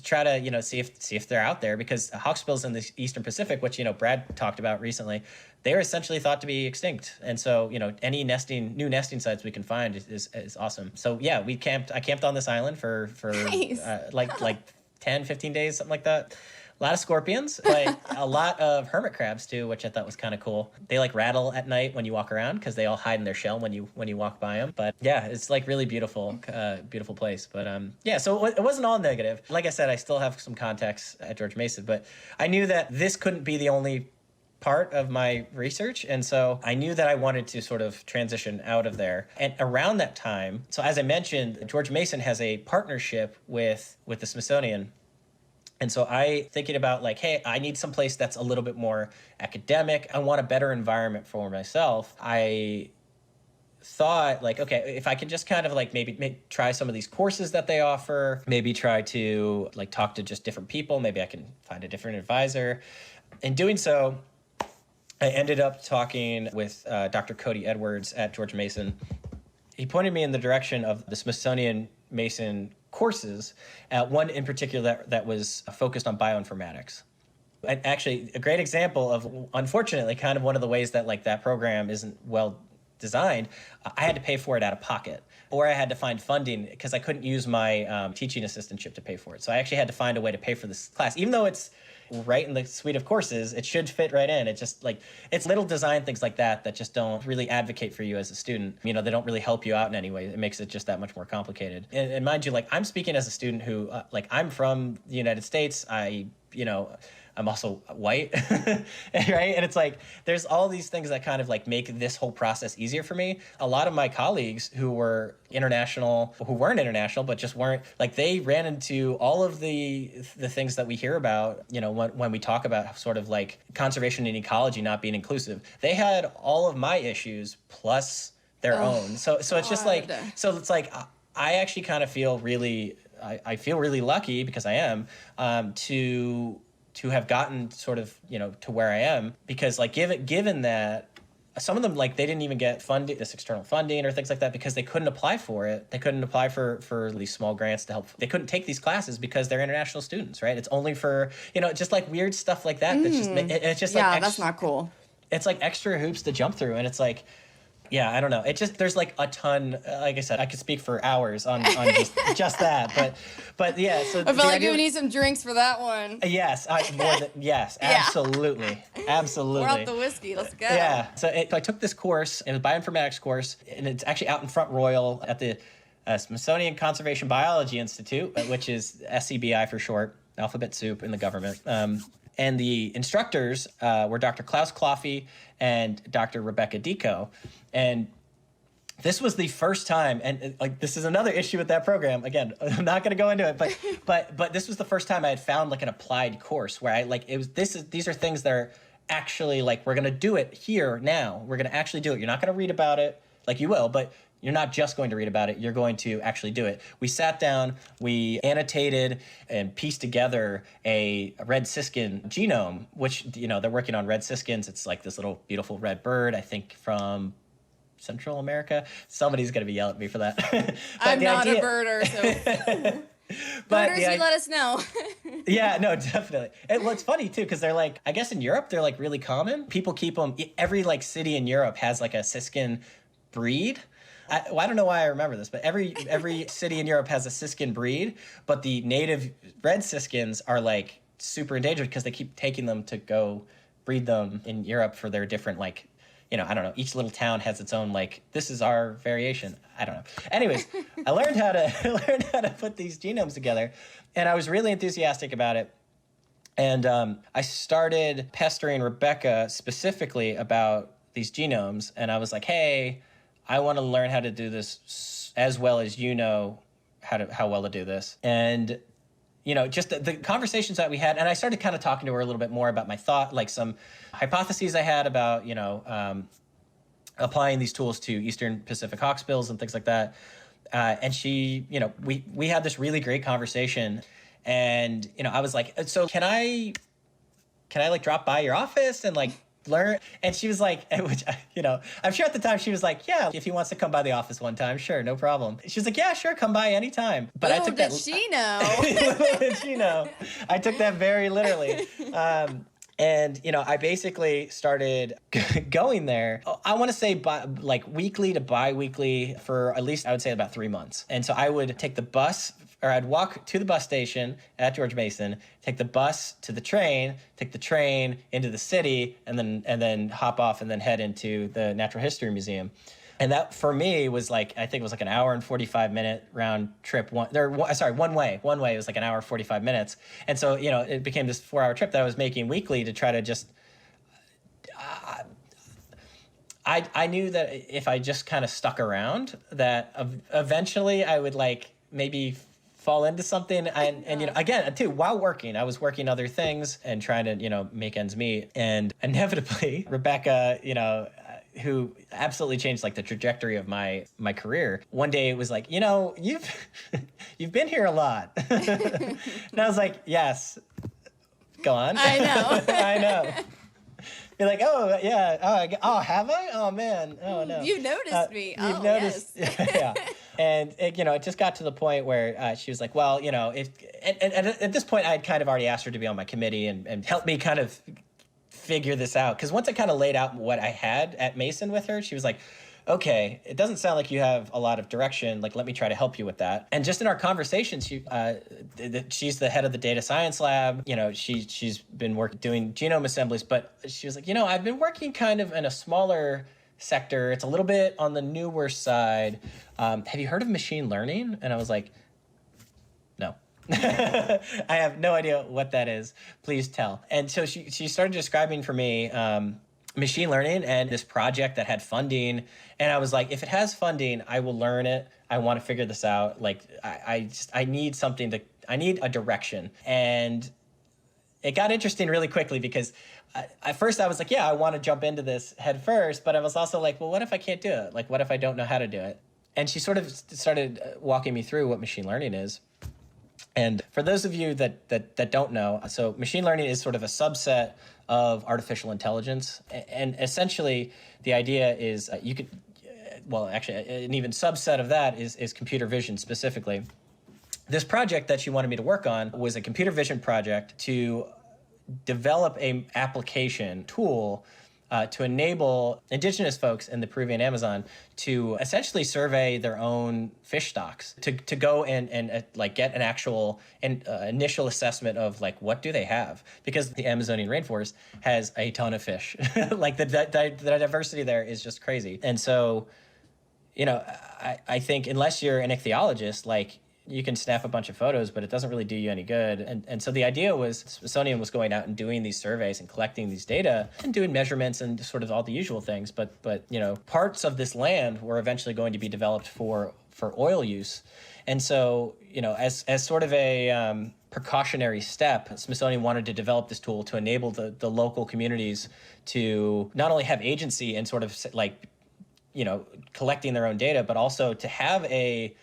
try to see if they're out there, because hawksbills in the Eastern Pacific, which Brad talked about recently, they are essentially thought to be extinct. And so any new nesting sites we can find is awesome. So yeah, I camped on this island for nice. like 10, 15 days, something like that. A lot of scorpions, but a lot of hermit crabs too, which I thought was kind of cool. They like rattle at night when you walk around because they all hide in their shell when you walk by them. But yeah, it's like really beautiful place. But so it wasn't all negative. Like I said, I still have some contacts at George Mason, but I knew that this couldn't be the only part of my research. And so I knew that I wanted to sort of transition out of there. And around that time, so as I mentioned, George Mason has a partnership with the Smithsonian. And so thinking about like, hey, I need some place that's a little bit more academic. I want a better environment for myself. I thought like, okay, if I could just kind of like maybe try some of these courses that they offer, maybe try to like talk to just different people. Maybe I can find a different advisor. In doing so, I ended up talking with Dr. Cody Edwards at George Mason. he pointed me in the direction of the Smithsonian Mason courses, one in particular that was focused on bioinformatics. And actually, a great example of, unfortunately, kind of one of the ways that like that program isn't well designed, I had to pay for it out of pocket, or I had to find funding because I couldn't use my teaching assistantship to pay for it. So I actually had to find a way to pay for this class, even though it's right in the suite of courses, it should fit right in. It's just like, it's little design things like that just don't really advocate for you as a student. You know, they don't really help you out in any way. It makes it just that much more complicated. And mind you, like, I'm speaking as a student who, I'm from the United States. I'm also white, right? And it's like, there's all these things that kind of like make this whole process easier for me. A lot of my colleagues who weren't international, but just weren't, like, they ran into all of the things that we hear about, you know, when we talk about sort of like conservation and ecology not being inclusive. They had all of my issues plus their own. So it's just like, so it's like, I actually kind of feel really, I feel really lucky because I am, to have gotten sort of, you know, to where I am, because like given that some of them, like, they didn't even get funding, this external funding or things like that, because they couldn't apply for it. They couldn't apply for these small grants to help. They couldn't take these classes because they're international students, right? It's only for, you know, just like weird stuff like that. That's just, it's just like, that's not cool. It's like extra hoops to jump through. And it's like, yeah, I don't know. It just, there's like a ton, like I said, I could speak for hours on just that, but yeah. So I feel like we need some drinks for that one. Yes, yes, absolutely. Pour out the whiskey, let's go. Yeah, so I took this course, it was a bioinformatics course, and it's actually out in Front Royal at the Smithsonian Conservation Biology Institute, which is SCBI for short, alphabet soup in the government. And the instructors were Dr. Klaus Kloffe and Dr. Rebecca Deco. And this was the first time, and like, this is another issue with that program. Again, I'm not going to go into it, but this was the first time I had found like an applied course where I like, these are things that are actually like, we're going to do it here now. We're going to actually do it. You're not going to read about it, like you will, but you're not just going to read about it, you're going to actually do it. We sat down, we annotated and pieced together a red siskin genome, which, you know, they're working on red siskins. It's like this little beautiful red bird, I think from Central America. Somebody's going to be yelling at me for that. I'm not a birder, so... Birders, you let us know. Yeah, no, definitely. And well, it's funny too, because they're like, I guess in Europe, they're like really common. People keep them, every like city in Europe has like a siskin breed. I don't know why I remember this, but every city in Europe has a siskin breed, but the native red siskins are like super endangered because they keep taking them to go breed them in Europe for their different, like, you know, I don't know, each little town has its own, like, this is our variation. I don't know. Anyways, I learned how to put these genomes together, and I was really enthusiastic about it. And I started pestering Rebecca specifically about these genomes, and I was like, hey, I want to learn how to do this as well as you know how well to do this. And, you know, just the conversations that we had, and I started kind of talking to her a little bit more about my thought, like some hypotheses I had about, you know, applying these tools to Eastern Pacific hawksbills and things like that. And she, you know, we had this really great conversation, and, you know, I was like, so can I like drop by your office and like learn? And she was like, which, you know, I'm sure at the time she was like, yeah, if he wants to come by the office one time, sure, no problem. She was like, yeah, sure, come by anytime. But I took that. She know? Little did she know? I took that very literally. And, you know, I basically started going there, I want to say like weekly to bi-weekly for at least, I would say, about 3 months. And so I would take the bus, or I'd walk to the bus station at George Mason, take the bus to the train, take the train into the city, and then hop off and then head into the Natural History Museum. And that, for me, was like, I think it was like an hour and 45-minute round trip. One way. One way, it was like an hour, 45 minutes. And so, you know, it became this 4-hour trip that I was making weekly to try to just... I knew that if I just kind of stuck around, that eventually I would, like, maybe fall into something. And you know, again, too, while working, I was working other things and trying to, you know, make ends meet. And inevitably, Rebecca, you know, who absolutely changed like the trajectory of my career. One day it was like, you know, you've been here a lot. And I was like, yes, go on. I know. I know. You're like, oh yeah, have I? Oh man, oh no. You noticed me. You've noticed, Yes. yeah. And it just got to the point where she was like, well, if and at this point, I had kind of already asked her to be on my committee and help me kind of figure this out. Because once I kind of laid out what I had at Mason with her, she was like, okay, it doesn't sound like you have a lot of direction. Like, let me try to help you with that. And just in our conversation, she's the head of the data science lab. She's been doing genome assemblies, but she was like, I've been working kind of in a smaller sector. It's a little bit on the newer side. Have you heard of machine learning? And I was like, no. I have no idea what that is. Please tell. And so she started describing for me machine learning and this project that had funding. And I was like, if it has funding, I will learn it. I want to figure this out. Like, I need I need a direction. And it got interesting really quickly because at first I was like, yeah, I want to jump into this head first. But I was also like, well, what if I can't do it? Like, what if I don't know how to do it? And she sort of started walking me through what machine learning is. And for those of you that don't know, so machine learning is sort of a subset of artificial intelligence. And essentially, the idea is you could, well, actually, an even subset of that is computer vision specifically. This project that she wanted me to work on was a computer vision project to develop an application tool to enable indigenous folks in the Peruvian Amazon to essentially survey their own fish stocks, to go and like get an actual initial assessment of like what do they have, because the Amazonian rainforest has a ton of fish. Like the diversity there is just crazy. And so, I think unless you're an ichthyologist, like you can snap a bunch of photos, but it doesn't really do you any good. And so the idea was Smithsonian was going out and doing these surveys and collecting these data and doing measurements and sort of all the usual things. But parts of this land were eventually going to be developed for oil use. And so, as sort of a precautionary step, Smithsonian wanted to develop this tool to enable the local communities to not only have agency and sort of like, collecting their own data, but also to have a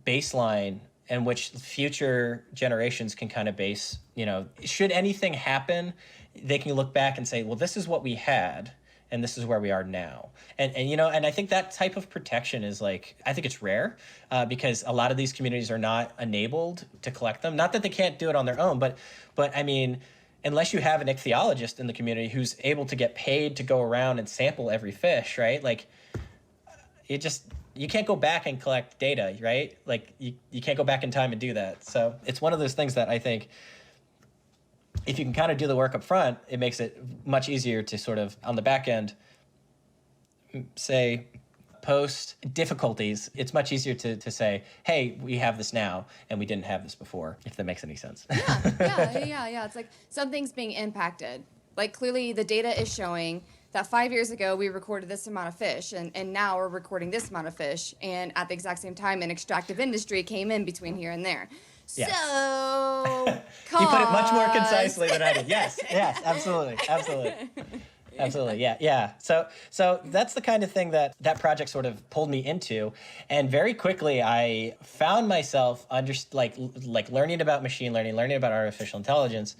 baseline in which future generations can kind of base, should anything happen, they can look back and say, well, this is what we had and this is where we are now. And I think that type of protection is like, I think it's rare because a lot of these communities are not enabled to collect them. Not that they can't do it on their own, but I mean, unless you have an ichthyologist in the community who's able to get paid to go around and sample every fish, right? Like you can't go back and collect data, right? Like you can't go back in time and do that. So it's one of those things that I think if you can kind of do the work up front, it makes it much easier to sort of on the back end, say post difficulties, it's much easier to say, hey, we have this now and we didn't have this before, if that makes any sense. Yeah. It's like something's being impacted. Like clearly the data is showing that 5 years ago we recorded this amount of fish and now we're recording this amount of fish, and at the exact same time an extractive industry came in between here and there. Yes. So you put it much more concisely than I did. Yes, absolutely. Yeah. So that's the kind of thing that project sort of pulled me into, and very quickly I found myself like learning about machine learning, learning about artificial intelligence,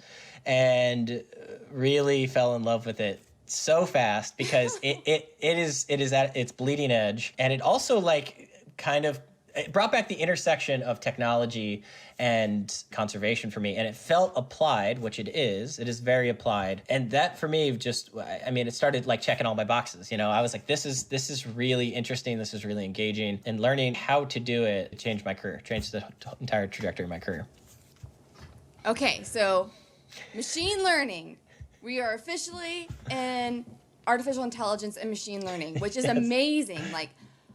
and really fell in love with it so fast because it is at its bleeding edge, and it also like kind of it brought back the intersection of technology and conservation for me, and it felt applied, which it is very applied. And that for me it started like checking all my boxes. I was like, this is really interesting, this is really engaging, and learning how to do it changed my career, changed the entire trajectory of my career. Okay, so machine learning. We are officially in artificial intelligence and machine learning, which is amazing. Like,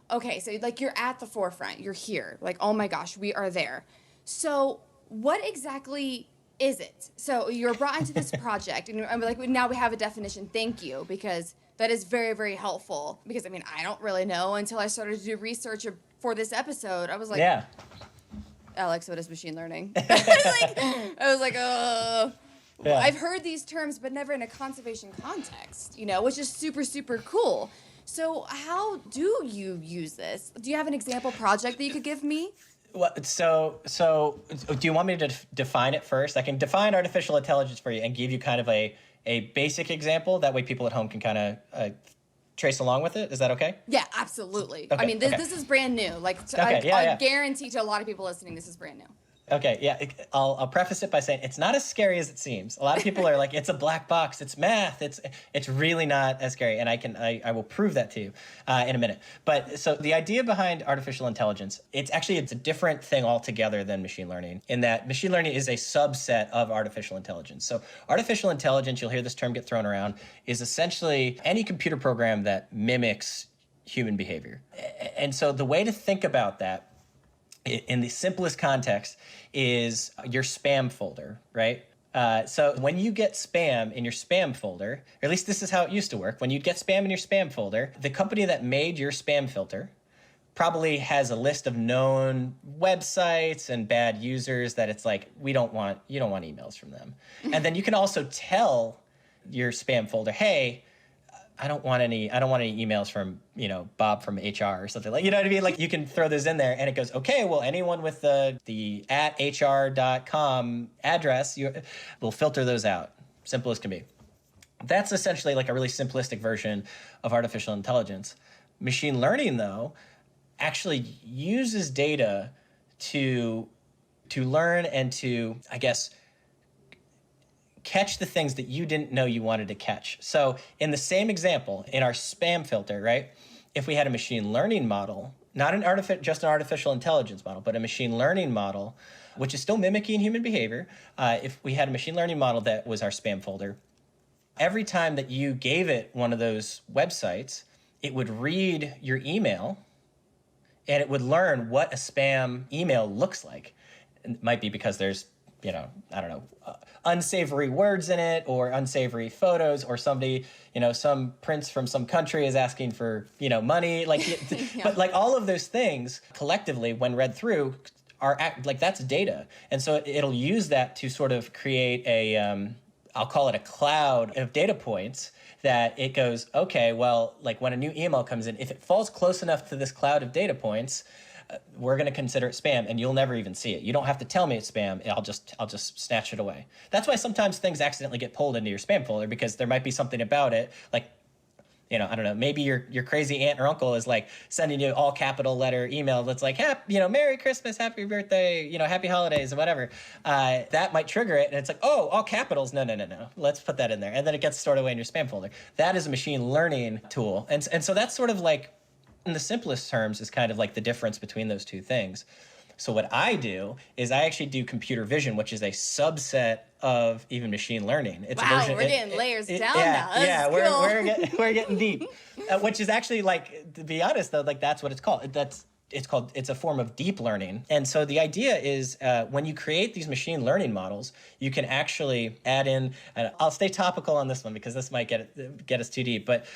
okay, so like you're at the forefront, you're here. Like, oh my gosh, we are there. So what exactly is it? So you're brought into this project, and I'm like, now we have a definition. Thank you, because that is very, very helpful. Because I don't really know until I started to do research for this episode. I was like, yeah, Alex, what is machine learning? I was like, oh. Yeah. I've heard these terms, but never in a conservation context, which is super, super cool. So how do you use this? Do you have an example project that you could give me? Well, so do you want me to define it first? I can define artificial intelligence for you and give you kind of a a basic example. That way people at home can kind of trace along with it. Is that okay? Yeah, absolutely. Okay, I mean, this is brand new. Like, Okay, I guarantee to a lot of people listening, this is brand new. Okay, yeah, I'll preface it by saying it's not as scary as it seems. A lot of people are like, it's a black box, it's math, it's really not as scary, and I will prove that to you in a minute. But so the idea behind artificial intelligence, it's a different thing altogether than machine learning, in that machine learning is a subset of artificial intelligence. So artificial intelligence, you'll hear this term get thrown around, is essentially any computer program that mimics human behavior. And so the way to think about that in the simplest context is your spam folder, right? So when you get spam in your spam folder, or at least this is how it used to work, when you'd get spam in your spam folder, the company that made your spam filter probably has a list of known websites and bad users that it's like, you don't want emails from them. And then you can also tell your spam folder, hey, I don't want any emails from, Bob from HR or something, like, you know what I mean? Like, you can throw those in there and it goes, okay, well, anyone with the @hr.com address, we'll filter those out. Simple as can be. That's essentially like a really simplistic version of artificial intelligence. Machine learning, though, actually uses data to learn and to, I guess, catch the things that you didn't know you wanted to catch. So in the same example, in our spam filter, right? If we had a machine learning model, not just an artificial intelligence model, but a machine learning model, which is still mimicking human behavior. If we had a machine learning model that was our spam folder, every time that you gave it one of those websites, it would read your email and it would learn what a spam email looks like. It might be because there's, unsavory words in it, or unsavory photos, or somebody, some prince from some country is asking for, money, like, yeah. But like all of those things collectively, when read through, that's data. And so it'll use that to sort of create I'll call it a cloud of data points that it goes, okay, well, like when a new email comes in, if it falls close enough to this cloud of data points, we're going to consider it spam, and you'll never even see it. You don't have to tell me it's spam. I'll just snatch it away. That's why sometimes things accidentally get pulled into your spam folder, because there might be something about it, like, I don't know, maybe your crazy aunt or uncle is like sending you all capital letter email that's like, Merry Christmas, Happy Birthday, Happy Holidays, or whatever. That might trigger it, and it's like, oh, all capitals. No. Let's put that in there. And then it gets stored away in your spam folder. That is a machine learning tool. And so that's sort of like, in the simplest terms, is kind of like the difference between those two things. So what I do is I actually do computer vision, which is a subset of even machine learning. It's wow, a version, we're getting layers down now. That's cool. we're getting deep, which is actually, like, to be honest though, like that's what it's called. It's a form of deep learning. And so the idea is when you create these machine learning models, you can actually add in, and I'll stay topical on this one because this might get us too deep, but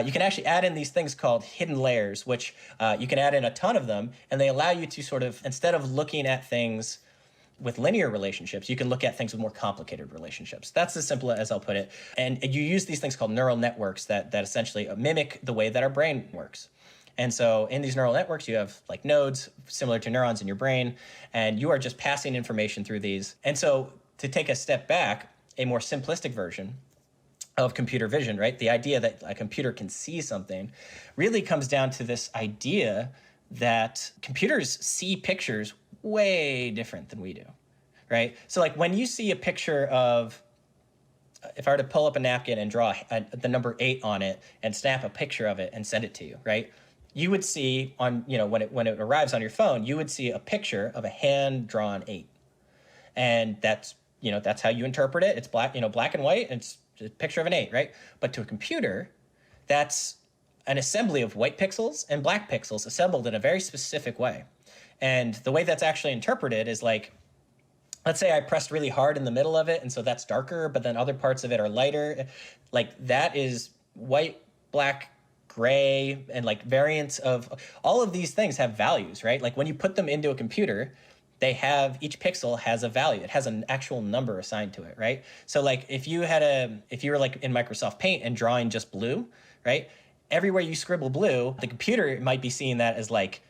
you can actually add in these things called hidden layers, which you can add in a ton of them, and they allow you to sort of, instead of looking at things with linear relationships, you can look at things with more complicated relationships. That's as simple as I'll put it. And you use these things called neural networks that essentially mimic the way that our brain works. And so in these neural networks, you have like nodes similar to neurons in your brain, and you are just passing information through these. And so to take a step back, a more simplistic version of computer vision, right? The idea that a computer can see something really comes down to this idea that computers see pictures way different than we do, right? So like when you see a picture of, if I were to pull up a napkin and draw the number 8 on it and snap a picture of it and send it to you, right? You would see on, when it arrives on your phone, you would see a picture of a hand-drawn 8. And that's how you interpret it. It's black and white, and it's a picture of an 8, right? But to a computer, that's an assembly of white pixels and black pixels assembled in a very specific way. And the way that's actually interpreted is like, let's say I pressed really hard in the middle of it, and so that's darker, but then other parts of it are lighter. Like that is white, black, gray, and like variants of all of these things have values, right? Like when you put them into a computer, each pixel has a value. It has an actual number assigned to it, right? So like if you were like in Microsoft Paint and drawing just blue, right? Everywhere you scribble blue, the computer might be seeing that as like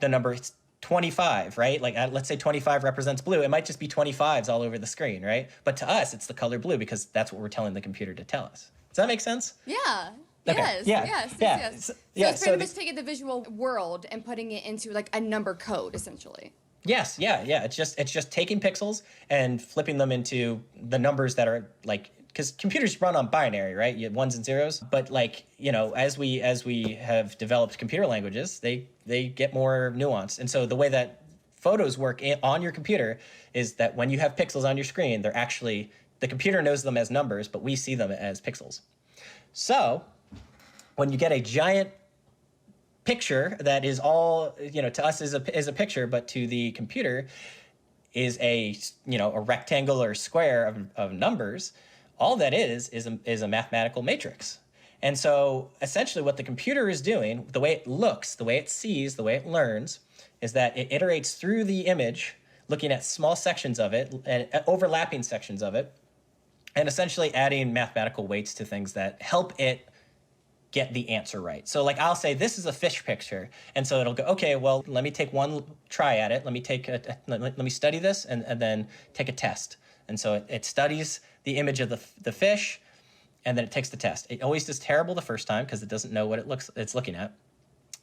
the number 25, right? Like let's say 25 represents blue. It might just be 25s all over the screen, right? But to us, it's the color blue because that's what we're telling the computer to tell us. Does that make sense? Yeah. Okay. Yes. Yeah. Yes. Yeah. Yes. So Yeah. it's pretty much taking the visual world and putting it into like a number code, essentially. Yes. Yeah. Yeah. It's just taking pixels and flipping them into the numbers that are like, because computers run on binary, right? You have ones and zeros. But like, as we have developed computer languages, they get more nuanced. And so the way that photos work on your computer is that when you have pixels on your screen, they're actually, the computer knows them as numbers, but we see them as pixels. So when you get a giant picture that is all, to us is a picture, but to the computer is a rectangle or square of numbers, all that is a mathematical matrix. And so essentially what the computer is doing, the way it looks, the way it sees, the way it learns, is that it iterates through the image, looking at small sections of it and overlapping sections of it, and essentially adding mathematical weights to things that help it get the answer right. So like I'll say, this is a fish picture. And so it'll go, okay, well, let me take one try at it. Let me study this and then take a test. And so it studies the image of the fish, and then it takes the test. It always does terrible the first time because it doesn't know what it's looking at.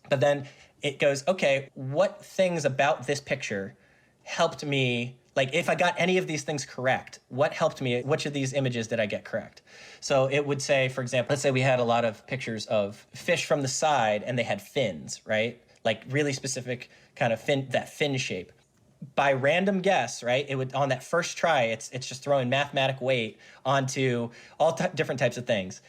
But then it goes, okay, what things about this picture helped me, like if I got any of these things correct, what helped me, which of these images did I get correct? So it would say, for example, let's say we had a lot of pictures of fish from the side and they had fins, right? Like really specific kind of that fin shape. By random guess, right, it would, on that first try, it's just throwing mathematic weight onto all different types of things.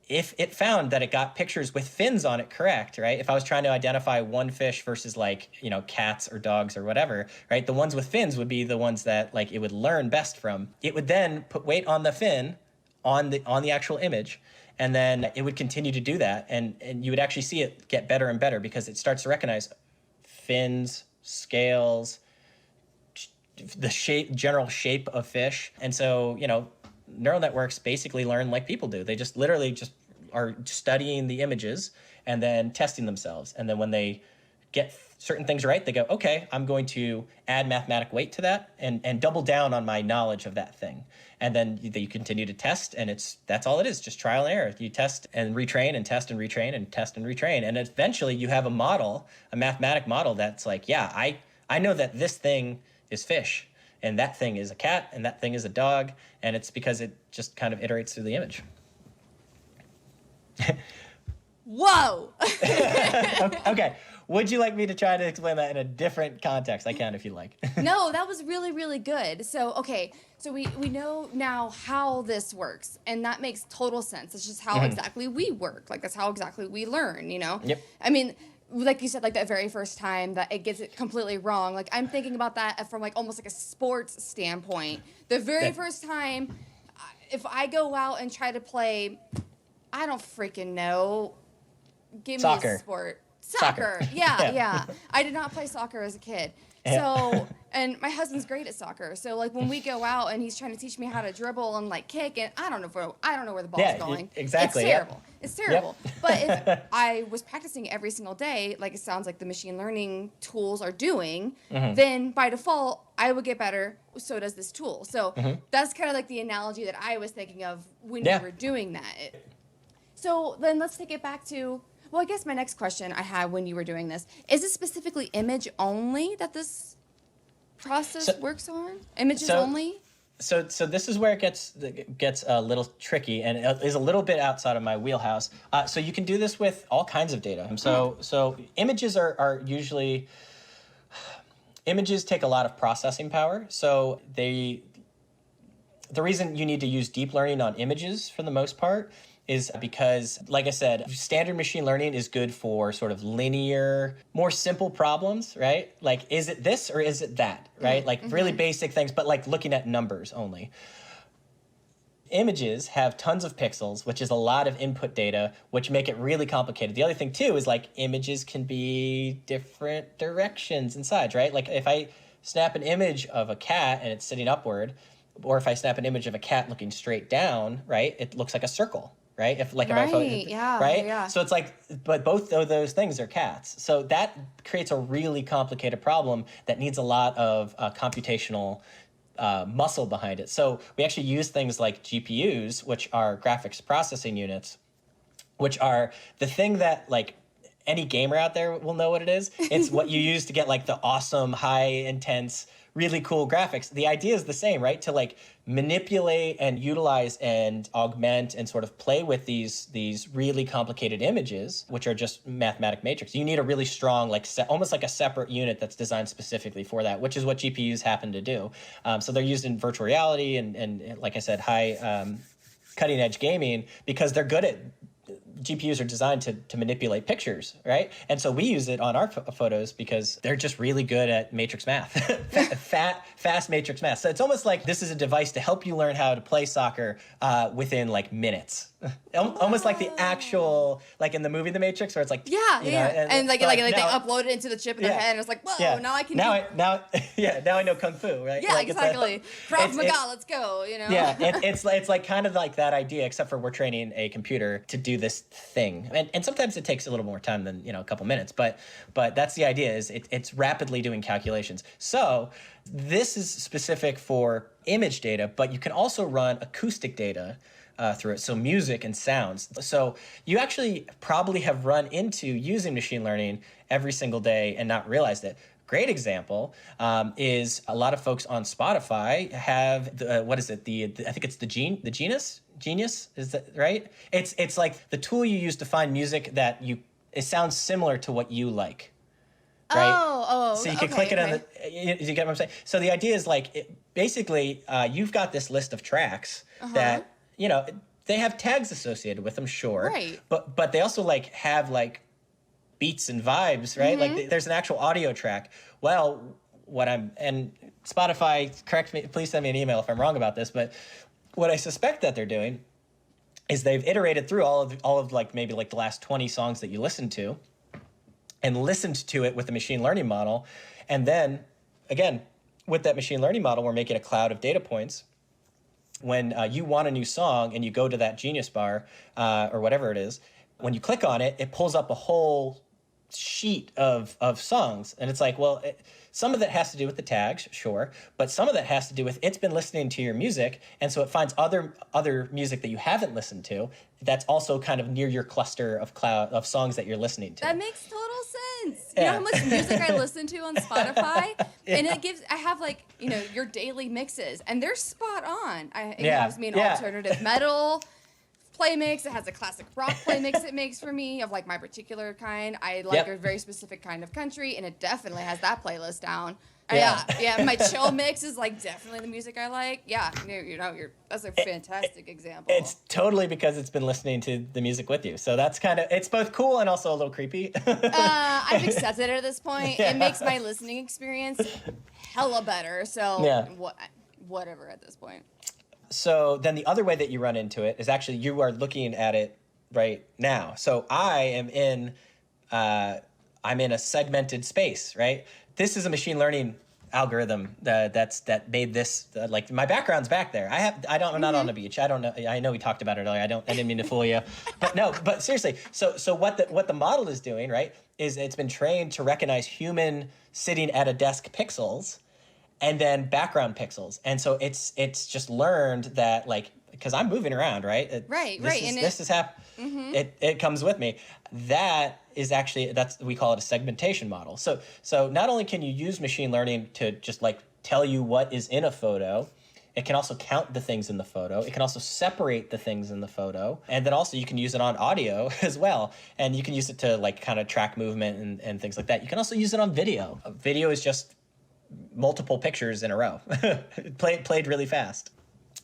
If it found that it got pictures with fins on it correct, right, if I was trying to identify one fish versus like, cats or dogs or whatever, right, the ones with fins would be the ones that like it would learn best from. It would then put weight on the fin on the actual image, and then it would continue to do that, and you would actually see it get better and better because it starts to recognize fins, scales, the general shape of fish. And so, neural networks basically learn like people do. They just literally just are studying the images and then testing themselves. And then when they get certain things right, they go, okay, I'm going to add mathematic weight to that and double down on my knowledge of that thing. And then you continue to test, and that's all it is, just trial and error. You test and retrain and test and retrain and test and retrain. And eventually you have a mathematic model that's like, yeah, I know that this thing is fish, and that thing is a cat, and that thing is a dog, and it's because it just kind of iterates through the image. Whoa! Okay. Would you like me to try to explain that in a different context? I can if you like. No, that was really, really good. So, okay, so we know now how this works, and that makes total sense. It's just how exactly we work. Like, that's how exactly we learn, Yep. I mean, like you said, like that very first time that it gets it completely wrong. Like I'm thinking about that from like almost like a sports standpoint. The very first time, if I go out and try to play, I don't freaking know. Give Soccer. me a sport. Soccer. Yeah. I did not play soccer as a kid. So, and my husband's great at soccer. So, like when we go out and he's trying to teach me how to dribble and like kick, and I don't know where the ball's going. Exactly. It's terrible. Yep. It's terrible. Yep. But if I was practicing every single day, like it sounds like the machine learning tools are doing, then by default I would get better. So does this tool. So that's kind of like the analogy that I was thinking of when you were doing that. So then let's take it back to. Well, I guess my next question I had when you were doing this, is it specifically image only that this process works on? Images only? So this is where it gets a little tricky and it is a little bit outside of my wheelhouse. So you can do this with all kinds of data. So images are usually, images take a lot of processing power. So the reason you need to use deep learning on images for the most part is because, like I said, standard machine learning is good for sort of linear, more simple problems, right? Like, is it this or is it that, right? Like really basic things, but like looking at numbers only. Images have tons of pixels, which is a lot of input data, which make it really complicated. The other thing too is like images can be different directions and sides, right? Like if I snap an image of a cat and it's sitting upward, or if I snap an image of a cat looking straight down, right, it looks like a circle. right? If like Right, if I yeah, right? yeah. So it's like, but both of those things are cats. So that creates a really complicated problem that needs a lot of computational muscle behind it. So we actually use things like GPUs, which are graphics processing units, which are the thing that like any gamer out there will know what it is. It's what you use to get like the awesome, high intense, really cool graphics. The idea is the same, right? To like manipulate and utilize and augment and sort of play with these really complicated images, which are just mathematic matrix. You need a really strong, like almost like a separate unit that's designed specifically for that, which is what GPUs happen to do. So they're used in virtual reality and like I said, high cutting edge gaming because they're good at GPUs are designed to manipulate pictures, right? And so we use it on our photos because they're just really good at matrix math, fast matrix math. So it's almost like this is a device to help you learn how to play soccer within like minutes. Almost like the actual, like in the movie The Matrix, where it's like, Yeah, you know, yeah. And like they now, upload it into the chip in their head, and it's like, whoa, now I can now I know Kung Fu, right? Yeah, like exactly. Krav Maga, let's go, you know? Yeah, it's like kind of like that idea, except for we're training a computer to do this thing. And sometimes it takes a little more time than, a couple minutes, but that's the idea is it's rapidly doing calculations. So this is specific for image data, but you can also run acoustic data through it, so music and sounds. So you actually probably have run into using machine learning every single day and not realized it. Great example is a lot of folks on Spotify have what is it? I think it's the Genius. Is that right? It's like the tool you use to find music that it sounds similar to what you like. Right? So you can click it on the. You get what I'm saying? So the idea is like basically you've got this list of tracks that they have tags associated with them, sure. Right. But they also like have like beats and vibes, right? Like there's an actual audio track. Well, and Spotify, correct me, please send me an email if I'm wrong about this, but what I suspect that they're doing is they've iterated through all of like maybe like the last 20 songs that you listened to and listened to it with a machine learning model. And then again, with that machine learning model, we're making a cloud of data points. When you want a new song and you go to that Genius bar or whatever it is, when you click on it, it pulls up a whole sheet of songs. And it's like, well, some of that has to do with the tags, sure, but some of that has to do with it's been listening to your music, and so it finds other music that you haven't listened to that's also kind of near your cluster of songs that you're listening to. That makes total sense. You know how much music I listen to on Spotify? And I have like, your daily mixes, and they're spot on. It gives me an alternative metal play mix. It has a classic rock play mix it makes for me of like my particular kind. I like a very specific kind of country, and it definitely has that playlist down. Yeah. My chill mix is like definitely the music I like. Yeah, that's a fantastic example. It's totally because it's been listening to the music with you. So that's it's both cool and also a little creepy. I've accepted it at this point. It makes my listening experience hella better. So whatever at this point. So then the other way that you run into it is actually you are looking at it right now. So I'm in a segmented space, right? This is a machine learning algorithm that made this. Like my background's back there. I'm not on the beach. I don't know. I know we talked about it earlier. I didn't mean to fool you, but no. But seriously, so what the model is doing, right, is it's been trained to recognize human sitting at a desk pixels, and then background pixels. And so it's just learned that, like, because I'm moving around, right? This is happening. It comes with me. That is actually, we call it a segmentation model. So not only can you use machine learning to just like tell you what is in a photo, it can also count the things in the photo. It can also separate the things in the photo. And then also you can use it on audio as well. And you can use it to like kind of track movement and things like that. You can also use it on video. Video is just multiple pictures in a row, played really fast.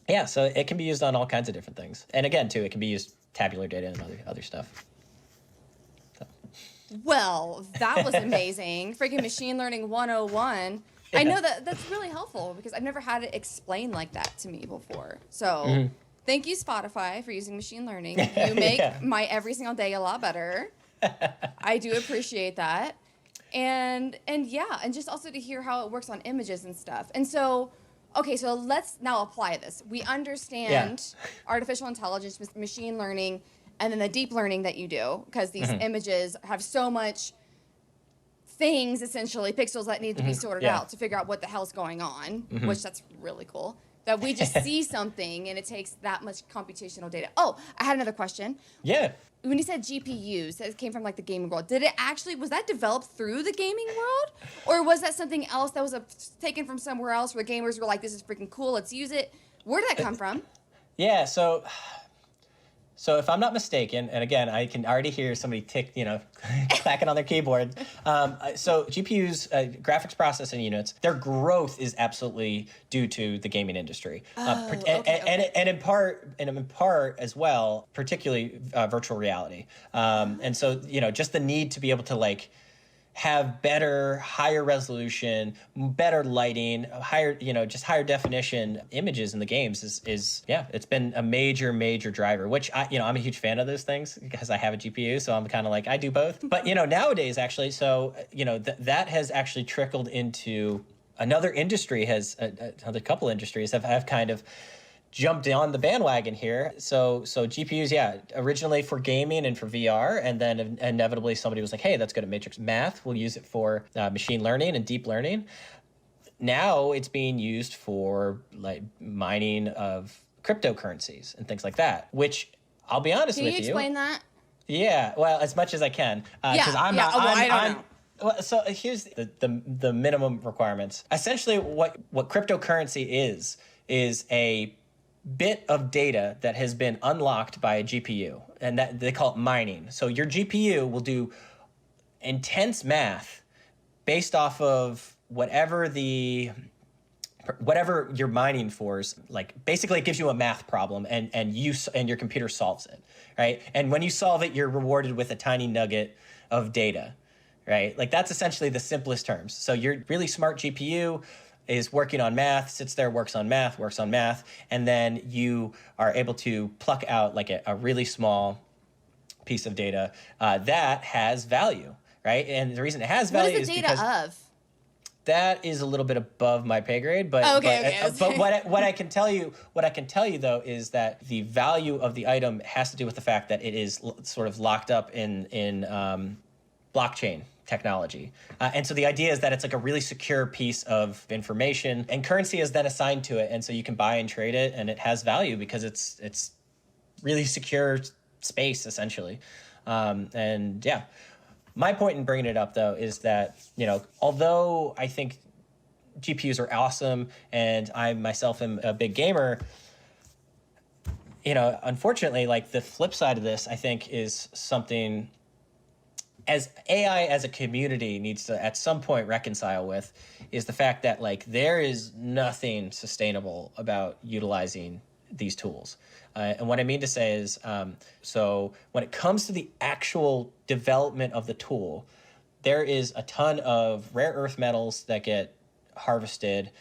Yeah, so it can be used on all kinds of different things. And again, too, it can be used tabular data and other stuff. So. Well, that was amazing. Freaking machine learning 101. I know that's really helpful because I've never had it explained like that to me before. So thank you, Spotify, for using machine learning. You make my every single day a lot better. I do appreciate that. And just also to hear how it works on images and stuff. And so Okay, so let's now apply this. We understand artificial intelligence, machine learning, and then the deep learning that you do, because these images have so much things, essentially, pixels that need to be sorted out to figure out what the hell's going on, which that's really cool. That we just see something and it takes that much computational data. Oh, I had another question. Yeah. When you said GPUs, that came from like the gaming world. Did it actually, was that developed through the gaming world? Or was that something else that was taken from somewhere else where gamers were like, this is freaking cool, let's use it? Where did that come from? Yeah, so if I'm not mistaken, and again, I can already hear somebody clacking on their keyboard. So GPUs, graphics processing units, their growth is absolutely due to the gaming industry, and in part as well, particularly virtual reality. And so just the need to be able to have better, higher resolution, better lighting, higher definition images in the games is it's been a major driver, which I'm a huge fan of those things because I have a GPU, so I'm kind of I do both. But nowadays actually, so that has actually trickled into another industry, another couple industries have kind of jumped on the bandwagon here. So GPUs, originally for gaming and for VR, and then inevitably somebody was like, hey, that's good at matrix math. We'll use it for machine learning and deep learning. Now it's being used for mining of cryptocurrencies and things like that, which I'll be honest with you. Can you explain that? Yeah, well, as much as I can. Because I don't know. Well, so here's the minimum requirements. Essentially, what cryptocurrency is a bit of data that has been unlocked by a GPU, and that they call it mining. So your GPU will do intense math based off of whatever you're mining for is basically it gives you a math problem and your computer solves it, right? And when you solve it, you're rewarded with a tiny nugget of data, right? That's essentially the simplest terms. So your really smart GPU is working on math, sits there, works on math, and then you are able to pluck out a really small piece of data that has value, right? And the reason it has value is because... What is the data of? That is a little bit above my pay grade, but what I can tell you though is that the value of the item has to do with the fact that it is sort of locked up in blockchain technology. And so the idea is that it's a really secure piece of information, and currency is then assigned to it. And so you can buy and trade it, and it has value because it's really secure space, essentially. My point in bringing it up, though, is that, although I think GPUs are awesome and I myself am a big gamer, unfortunately, the flip side of this, I think, is something as AI as a community needs to at some point reconcile with, is the fact that there is nothing sustainable about utilizing these tools. And what I mean to say is, so when it comes to the actual development of the tool, there is a ton of rare earth metals that get harvested.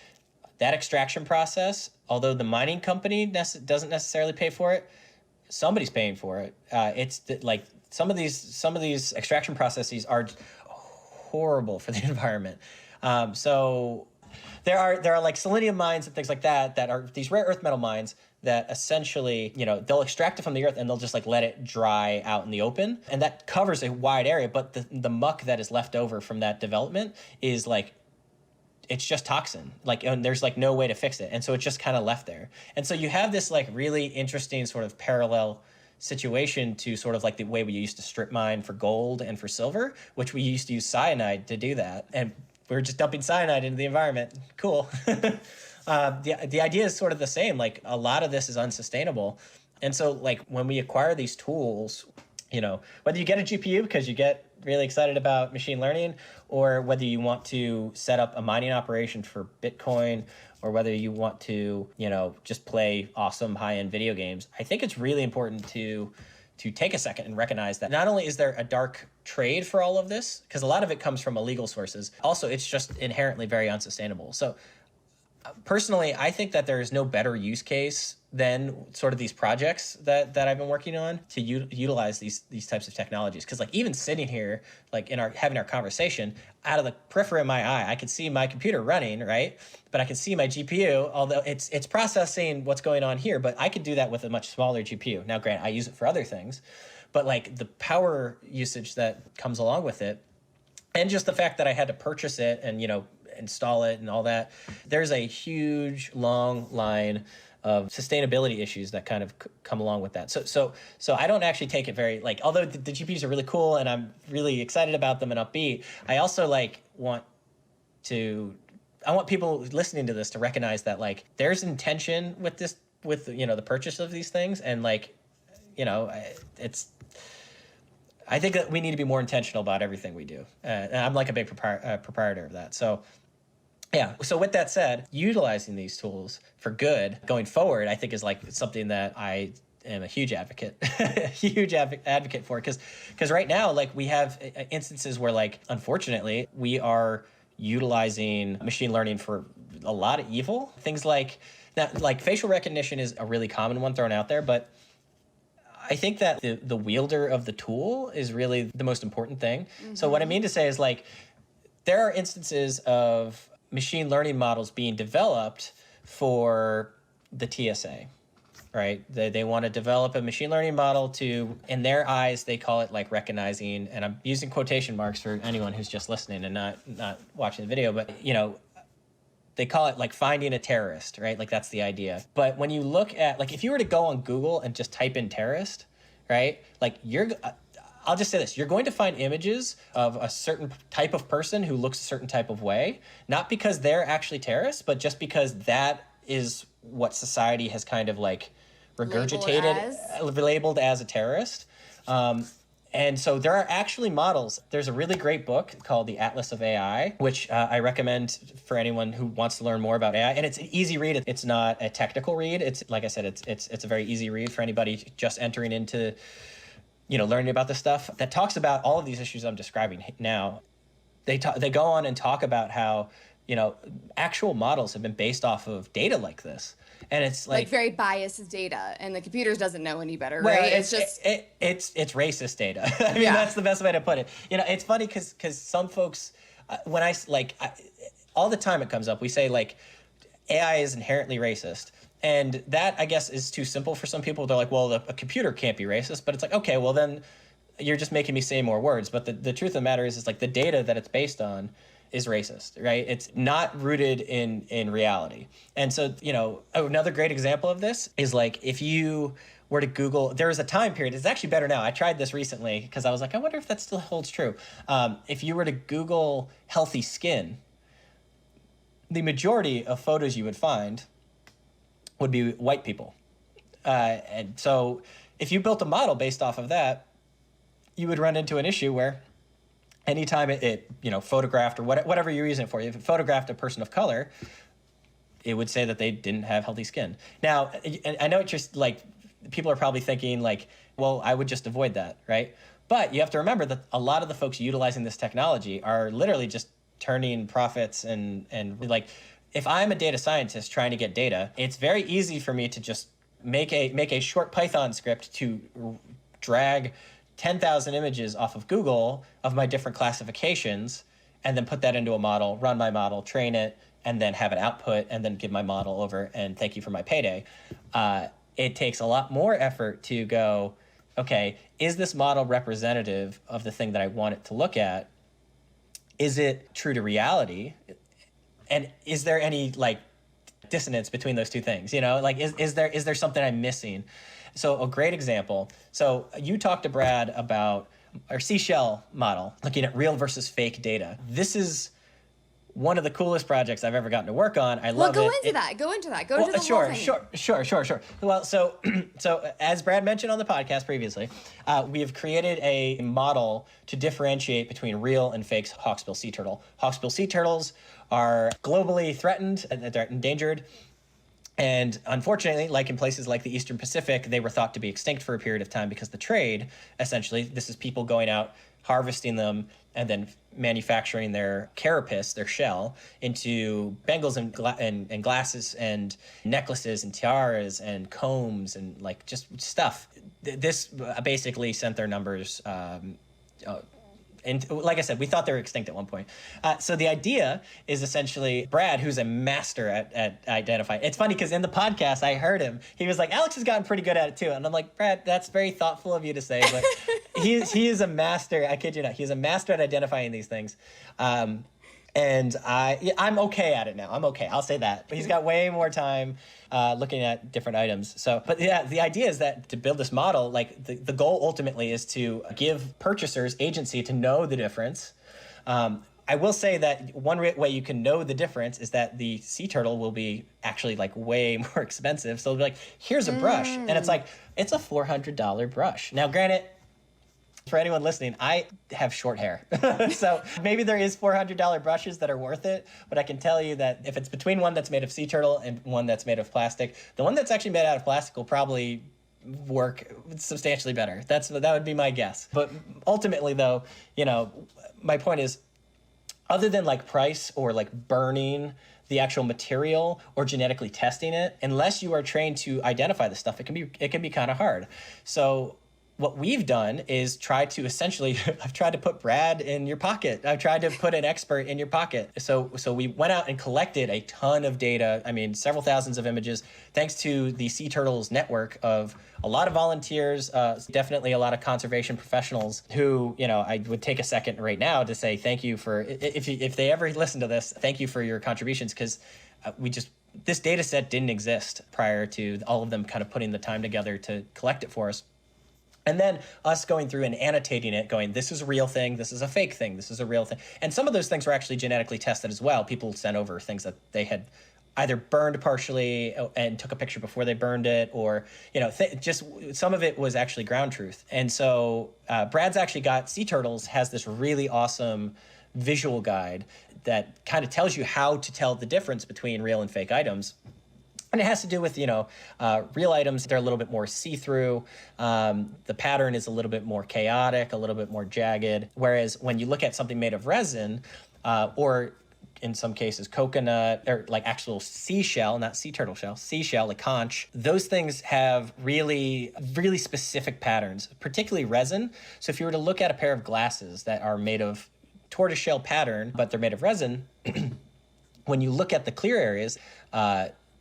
That extraction process, although the mining company doesn't necessarily pay for it, somebody's paying for it. Some of these extraction processes are horrible for the environment. So there are selenium mines and things like that are these rare earth metal mines that essentially, they'll extract it from the earth and they'll just let it dry out in the open. And that covers a wide area, but the muck that is left over from that development is it's just toxin, and there's no way to fix it. And so it's just kind of left there. And so you have this really interesting sort of parallel situation to sort of the way we used to strip mine for gold and for silver, which we used to use cyanide to do that. And we were just dumping cyanide into the environment. Cool. The idea is sort of the same. A lot of this is unsustainable. And so when we acquire these tools, whether you get a GPU because you get really excited about machine learning, or whether you want to set up a mining operation for Bitcoin, or whether you want to, just play awesome high-end video games, I think it's really important to take a second and recognize that not only is there a dark trade for all of this, because a lot of it comes from illegal sources, also it's just inherently very unsustainable. So Personally, I think that there is no better use case than sort of these projects that I've been working on to utilize these types of technologies. Because like even sitting here, like in our having our conversation, out of the periphery of my eye, I can see my computer running, right? But I can see my GPU, although it's processing what's going on here. But I could do that with a much smaller GPU. Now, granted, I use it for other things, but like the power usage that comes along with it, and just the fact that I had to purchase it and install it and all that, there's a huge long line of sustainability issues that kind of come along with that. So I don't actually take it very, like, although the GPUs are really cool and I'm really excited about them and upbeat, I also want people listening to this to recognize that like there's intention with this, with the purchase of these things, and I think that we need to be more intentional about everything we do. And I'm like a big proprietor of that. So yeah. So with that said, utilizing these tools for good going forward, I think is like something that I am a huge advocate, advocate for. Because right now, like we have instances where like, unfortunately, we are utilizing machine learning for a lot of evil. Things like that, like facial recognition is a really common one thrown out there, but I think that the wielder of the tool is really the most important thing. Mm-hmm. So what I mean to say is like, there are instances of machine learning models being developed for the TSA, right? They want to develop a machine learning model to, in their eyes, they call it like recognizing, and I'm using quotation marks for anyone who's just listening and not watching the video, but they call it like finding a terrorist, right? Like that's the idea. But when you look at, like if you were to go on Google and just type in terrorist, right? Like I'll just say this, you're going to find images of a certain type of person who looks a certain type of way, not because they're actually terrorists, but just because that is what society has kind of like regurgitated, labeled as a terrorist. And so there are actually models. There's a really great book called The Atlas of AI, which I recommend for anyone who wants to learn more about AI. And it's an easy read. It's not a technical read. It's like I said, it's a very easy read for anybody just entering into learning about this stuff, that talks about all of these issues I'm describing now. They go on and talk about how, actual models have been based off of data like this. And it's like very biased data, and the computers doesn't know any better, well, right? It's racist data. I mean, that's the best way to put it. It's funny because some folks, when all the time it comes up, we say like AI is inherently racist. And that, I guess, is too simple for some people. They're like, well, a computer can't be racist. But it's like, okay, well, then you're just making me say more words. But the truth of the matter is like the data that it's based on is racist, right? It's not rooted in reality. And so, another great example of this is like if you were to Google, there was a time period, it's actually better now. I tried this recently because I was like, I wonder if that still holds true. If you were to Google healthy skin, the majority of photos you would find would be white people. And so if you built a model based off of that, you would run into an issue where anytime it photographed or whatever you're using it for, if it photographed a person of color, it would say that they didn't have healthy skin. Now, I know it's just like, people are probably thinking like, well, I would just avoid that, right? But you have to remember that a lot of the folks utilizing this technology are literally just turning profits and like, if I'm a data scientist trying to get data, it's very easy for me to just make a short Python script to drag 10,000 images off of Google of my different classifications, and then put that into a model, run my model, train it, and then have an output, and then give my model over and thank you for my payday. It takes a lot more effort to go, okay, is this model representative of the thing that I want it to look at? Is it true to reality? And is there any like dissonance between those two things? Like is there something I'm missing? So a great example. So you talked to Brad about our seashell model, looking at real versus fake data. This is one of the coolest projects I've ever gotten to work on. I love it. Go into that. Go into the whole thing. Sure. Well, so as Brad mentioned on the podcast previously, we have created a model to differentiate between real and fake hawksbill sea turtle. Hawksbill sea turtles are globally threatened, they're endangered. And unfortunately, like in places like the Eastern Pacific, they were thought to be extinct for a period of time because the trade, essentially, this is people going out, harvesting them, and then manufacturing their carapace, their shell, into bangles and glasses and necklaces and tiaras and combs and like just stuff. This basically sent their numbers and like I said, we thought they were extinct at one point. So the idea is essentially Brad, who's a master at identifying. It's funny because in the podcast, I heard him. He was like, Alex has gotten pretty good at it too. And I'm like, Brad, that's very thoughtful of you to say. But he is a master. I kid you not. He's a master at identifying these things. And I'm okay at it now. I'm okay. I'll say that. But he's got way more time looking at different items. So, but yeah, the idea is that to build this model, like the goal ultimately is to give purchasers agency to know the difference. I will say that one way you can know the difference is that the sea turtle will be actually like way more expensive. So it'll be like, here's a brush. And it's like, it's a $400 brush. Now, granted, for anyone listening, I have short hair. So maybe there is $400 brushes that are worth it, but I can tell you that if it's between one that's made of sea turtle and one that's made of plastic, the one that's actually made out of plastic will probably work substantially better. That would be my guess. But ultimately though, my point is, other than like price or like burning the actual material or genetically testing it, unless you are trained to identify the stuff, it can be kind of hard. So what we've done is try to essentially, I've tried to put Brad in your pocket. I've tried to put an expert in your pocket. So we went out and collected a ton of data. I mean, several thousands of images, thanks to the Sea Turtles network of a lot of volunteers, definitely a lot of conservation professionals who, I would take a second right now to say thank you for, if they ever listen to this, thank you for your contributions, because this data set didn't exist prior to all of them kind of putting the time together to collect it for us. And then us going through and annotating it, going, this is a real thing, this is a fake thing, this is a real thing. And some of those things were actually genetically tested as well. People sent over things that they had either burned partially and took a picture before they burned it, or, just some of it was actually ground truth. And so Brad's actually got Sea Turtles has this really awesome visual guide that kind of tells you how to tell the difference between real and fake items. And it has to do with, real items, they're a little bit more see-through. The pattern is a little bit more chaotic, a little bit more jagged. Whereas when you look at something made of resin, or in some cases coconut, or like actual seashell, not sea turtle shell, seashell, like conch, those things have really, really specific patterns, particularly resin. So if you were to look at a pair of glasses that are made of tortoiseshell pattern, but they're made of resin, when you look at the clear areas,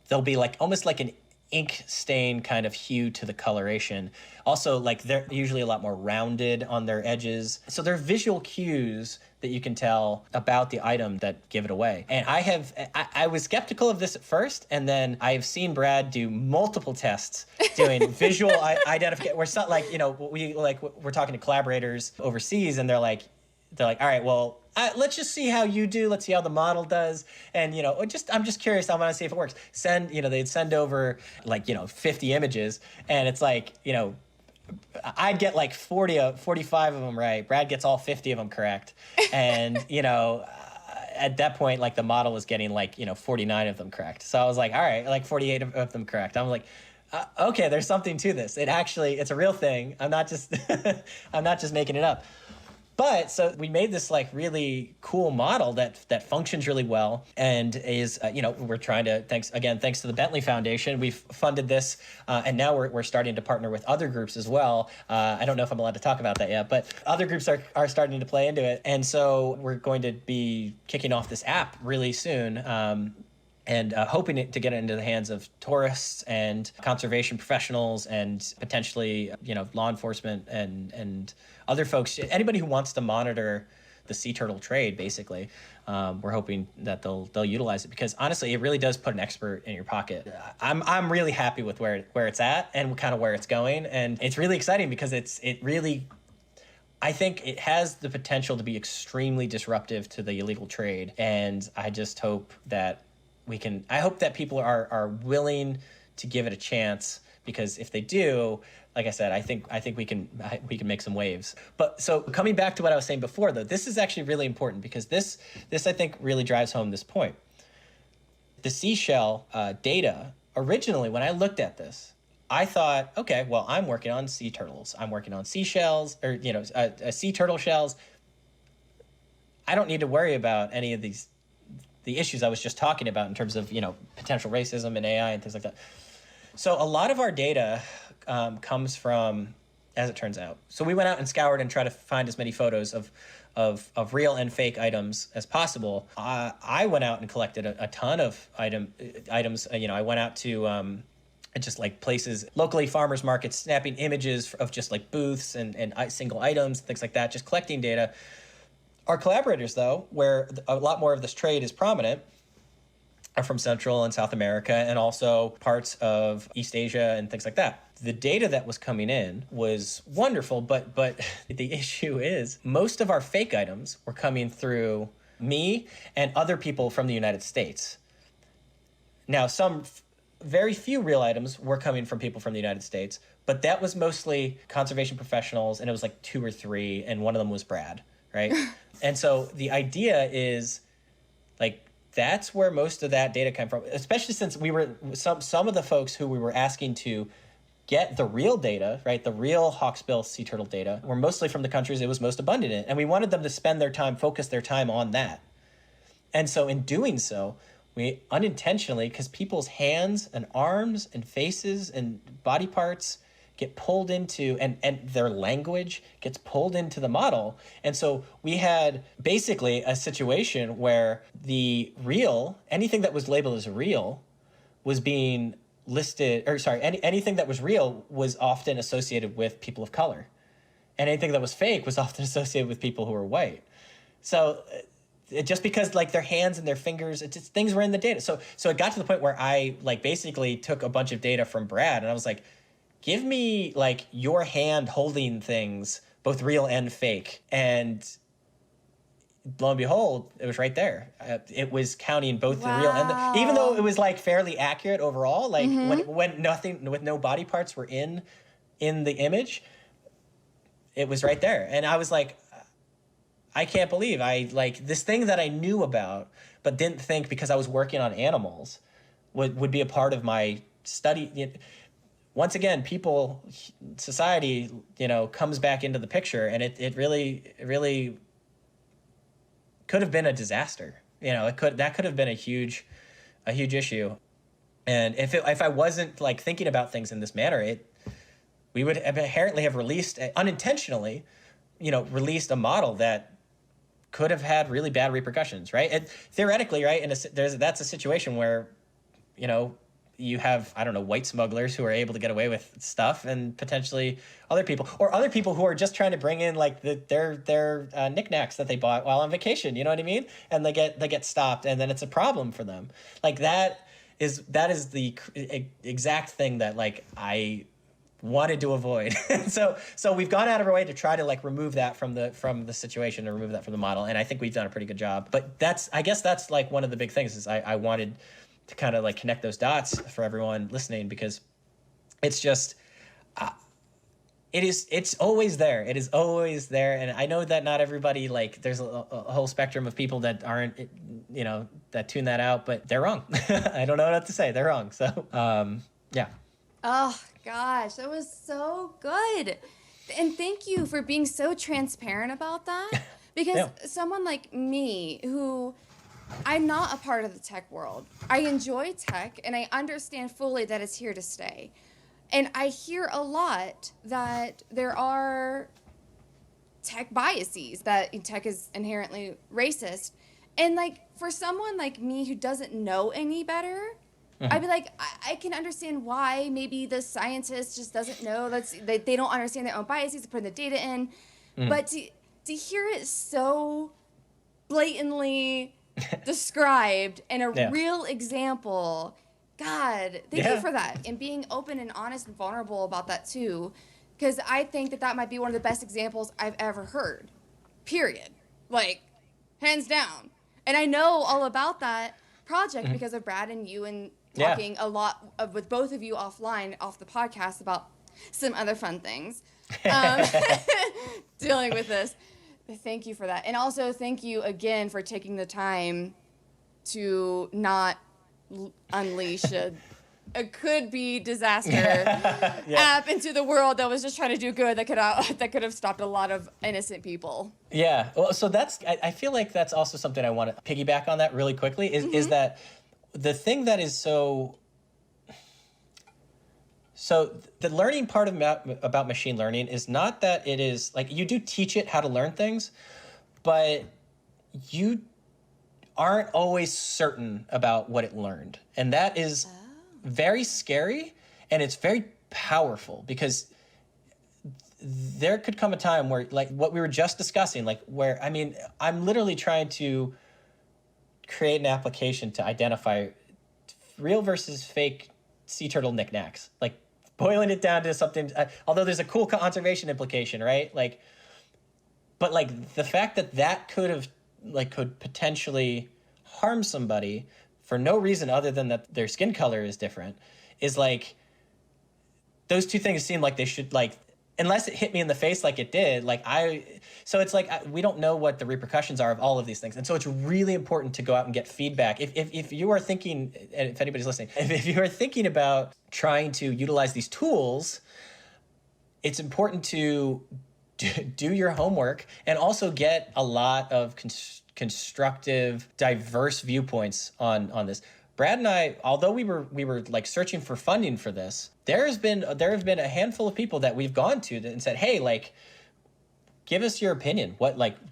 they'll be like almost like an ink stain kind of hue to the coloration. Also, like they're usually a lot more rounded on their edges. So they're visual cues that you can tell about the item that give it away. And I was skeptical of this at first, and then I've seen Brad do multiple tests doing visual identification. We're not like, we're talking to collaborators overseas, and they're like, all right, well, let's just see how you do. Let's see how the model does. And, I'm just curious. I want to see if it works. They'd send over 50 images, and it's like, I'd get like 45 of them right. Brad gets all 50 of them correct. And, at that point, like the model was getting 49 of them correct. So I was like, all right, like 48 of them correct. I'm like, okay, there's something to this. It's a real thing. I'm not just making it up. But so we made this really cool model that functions really well, and is, we're trying to, thanks to the Bentley Foundation, we've funded this, and now we're starting to partner with other groups as well. I don't know if I'm allowed to talk about that yet, but other groups are starting to play into it. And so we're going to be kicking off this app really soon. And hoping to get it into the hands of tourists and conservation professionals and potentially, law enforcement and other folks, anybody who wants to monitor the sea turtle trade, basically. We're hoping that they'll utilize it, because honestly, it really does put an expert in your pocket. I'm really happy with where it's at and kind of where it's going, and it's really exciting because I think it has the potential to be extremely disruptive to the illegal trade, and I just hope that I hope that people are willing to give it a chance, because if they do, like I said, I think we can make some waves. But so coming back to what I was saying before, though, this is actually really important, because this I think really drives home this point. The seashell data originally, when I looked at this, I thought, okay, well, I'm working on sea turtles. I'm working on seashells, or, sea turtle shells. I don't need to worry about any of the issues I was just talking about in terms of, potential racism and AI and things like that. So a lot of our data comes from, as it turns out. So we went out and scoured and tried to find as many photos of real and fake items as possible. I went out and collected a ton of items. I went out to just like places, locally farmers markets, snapping images of just like booths and single items, things like that, just collecting data. Our collaborators, though, where a lot more of this trade is prominent, are from Central and South America and also parts of East Asia and things like that. The data that was coming in was wonderful, but the issue is most of our fake items were coming through me and other people from the United States. Now, some very few real items were coming from people from the United States, but that was mostly conservation professionals, and it was like 2 or 3, and one of them was Brad, right? And so the idea is, like, that's where most of that data came from, especially since we were some of the folks who we were asking to get the real data, right, the real hawksbill sea turtle data, were mostly from the countries it was most abundant in, and we wanted them to spend their time, focus their time on that. And so in doing so, we unintentionally, because people's hands and arms and faces and body parts get pulled into, and their language gets pulled into the model. And so we had basically a situation where the real, anything that was labeled as real, was being listed, or sorry, anything that was real was often associated with people of color. And anything that was fake was often associated with people who were white. So just because like their hands and their fingers, it's just, things were in the data. So it got to the point where I like basically took a bunch of data from Brad and I was like, give me like your hand holding things, both real and fake. And lo and behold, it was right there. It was counting both the real and the, even though it was like fairly accurate overall, like when nothing, with no body parts were in the image, it was right there. And I was like, I can't believe I like this thing that I knew about, but didn't think because I was working on animals would be a part of my study. Once again, society, comes back into the picture, and it really could have been a disaster. That could have been a huge issue. And if I wasn't like thinking about things in this manner, we would inherently have unintentionally released a model that could have had really bad repercussions, right? And theoretically, right, that's a situation where, you have, I don't know, white smugglers who are able to get away with stuff, and potentially other people who are just trying to bring in like their knickknacks that they bought while on vacation. You know what I mean? And they get stopped, and then it's a problem for them. Like that is the exact thing that like I wanted to avoid. so we've gone out of our way to try to like remove that from the situation, and remove that from the model, and I think we've done a pretty good job. But I guess that's like one of the big things is I wanted to kind of like connect those dots for everyone listening, because it's just it's always there. It is always there. And I know that not everybody, like there's a whole spectrum of people that aren't, that tune that out, but they're wrong. I don't know what to say. They're wrong. So yeah. Oh gosh, that was so good. And thank you for being so transparent about that. Because someone like me, who I'm not a part of the tech world, I enjoy tech and I understand fully that it's here to stay. And I hear a lot that there are tech biases, that tech is inherently racist. And like for someone like me who doesn't know any better, I'd be like, I can understand why maybe the scientist just doesn't know. They don't understand their own biases to put the data in. But to hear it so blatantly described in a real example, God, thank you for that. And being open and honest and vulnerable about that too. Because I think that might be one of the best examples I've ever heard. Period. Like, hands down. And I know all about that project because of Brad and you, and talking a lot with both of you offline, off the podcast, about some other fun things. Dealing with this. Thank you for that. And also thank you again for taking the time to not unleash a a could-be disaster app into the world that was just trying to do good that could have stopped a lot of innocent people. Yeah. Well, so I feel like that's also something I want to piggyback on that really quickly is that the thing that is so the learning part about machine learning is not that it is like you do teach it how to learn things, but you aren't always certain about what it learned. And that is very scary, and it's very powerful because there could come a time where, like what we were just discussing, like where, I mean, I'm literally trying to create an application to identify real versus fake sea turtle knickknacks, like boiling it down to something, although there's a cool conservation implication, right? Like, but like the fact that could potentially harm somebody for no reason other than that their skin color is different is like, those two things seem like they should, like, unless it hit me in the face like it did, so it's like we don't know what the repercussions are of all of these things. And so it's really important to go out and get feedback. If you are thinking, and if anybody's listening, if you are thinking about trying to utilize these tools, it's important to do your homework and also get a lot of constructive, diverse viewpoints on this. Brad and I, although we were like searching for funding for this, there have been a handful of people that we've gone to and said, hey, like, give us your opinion.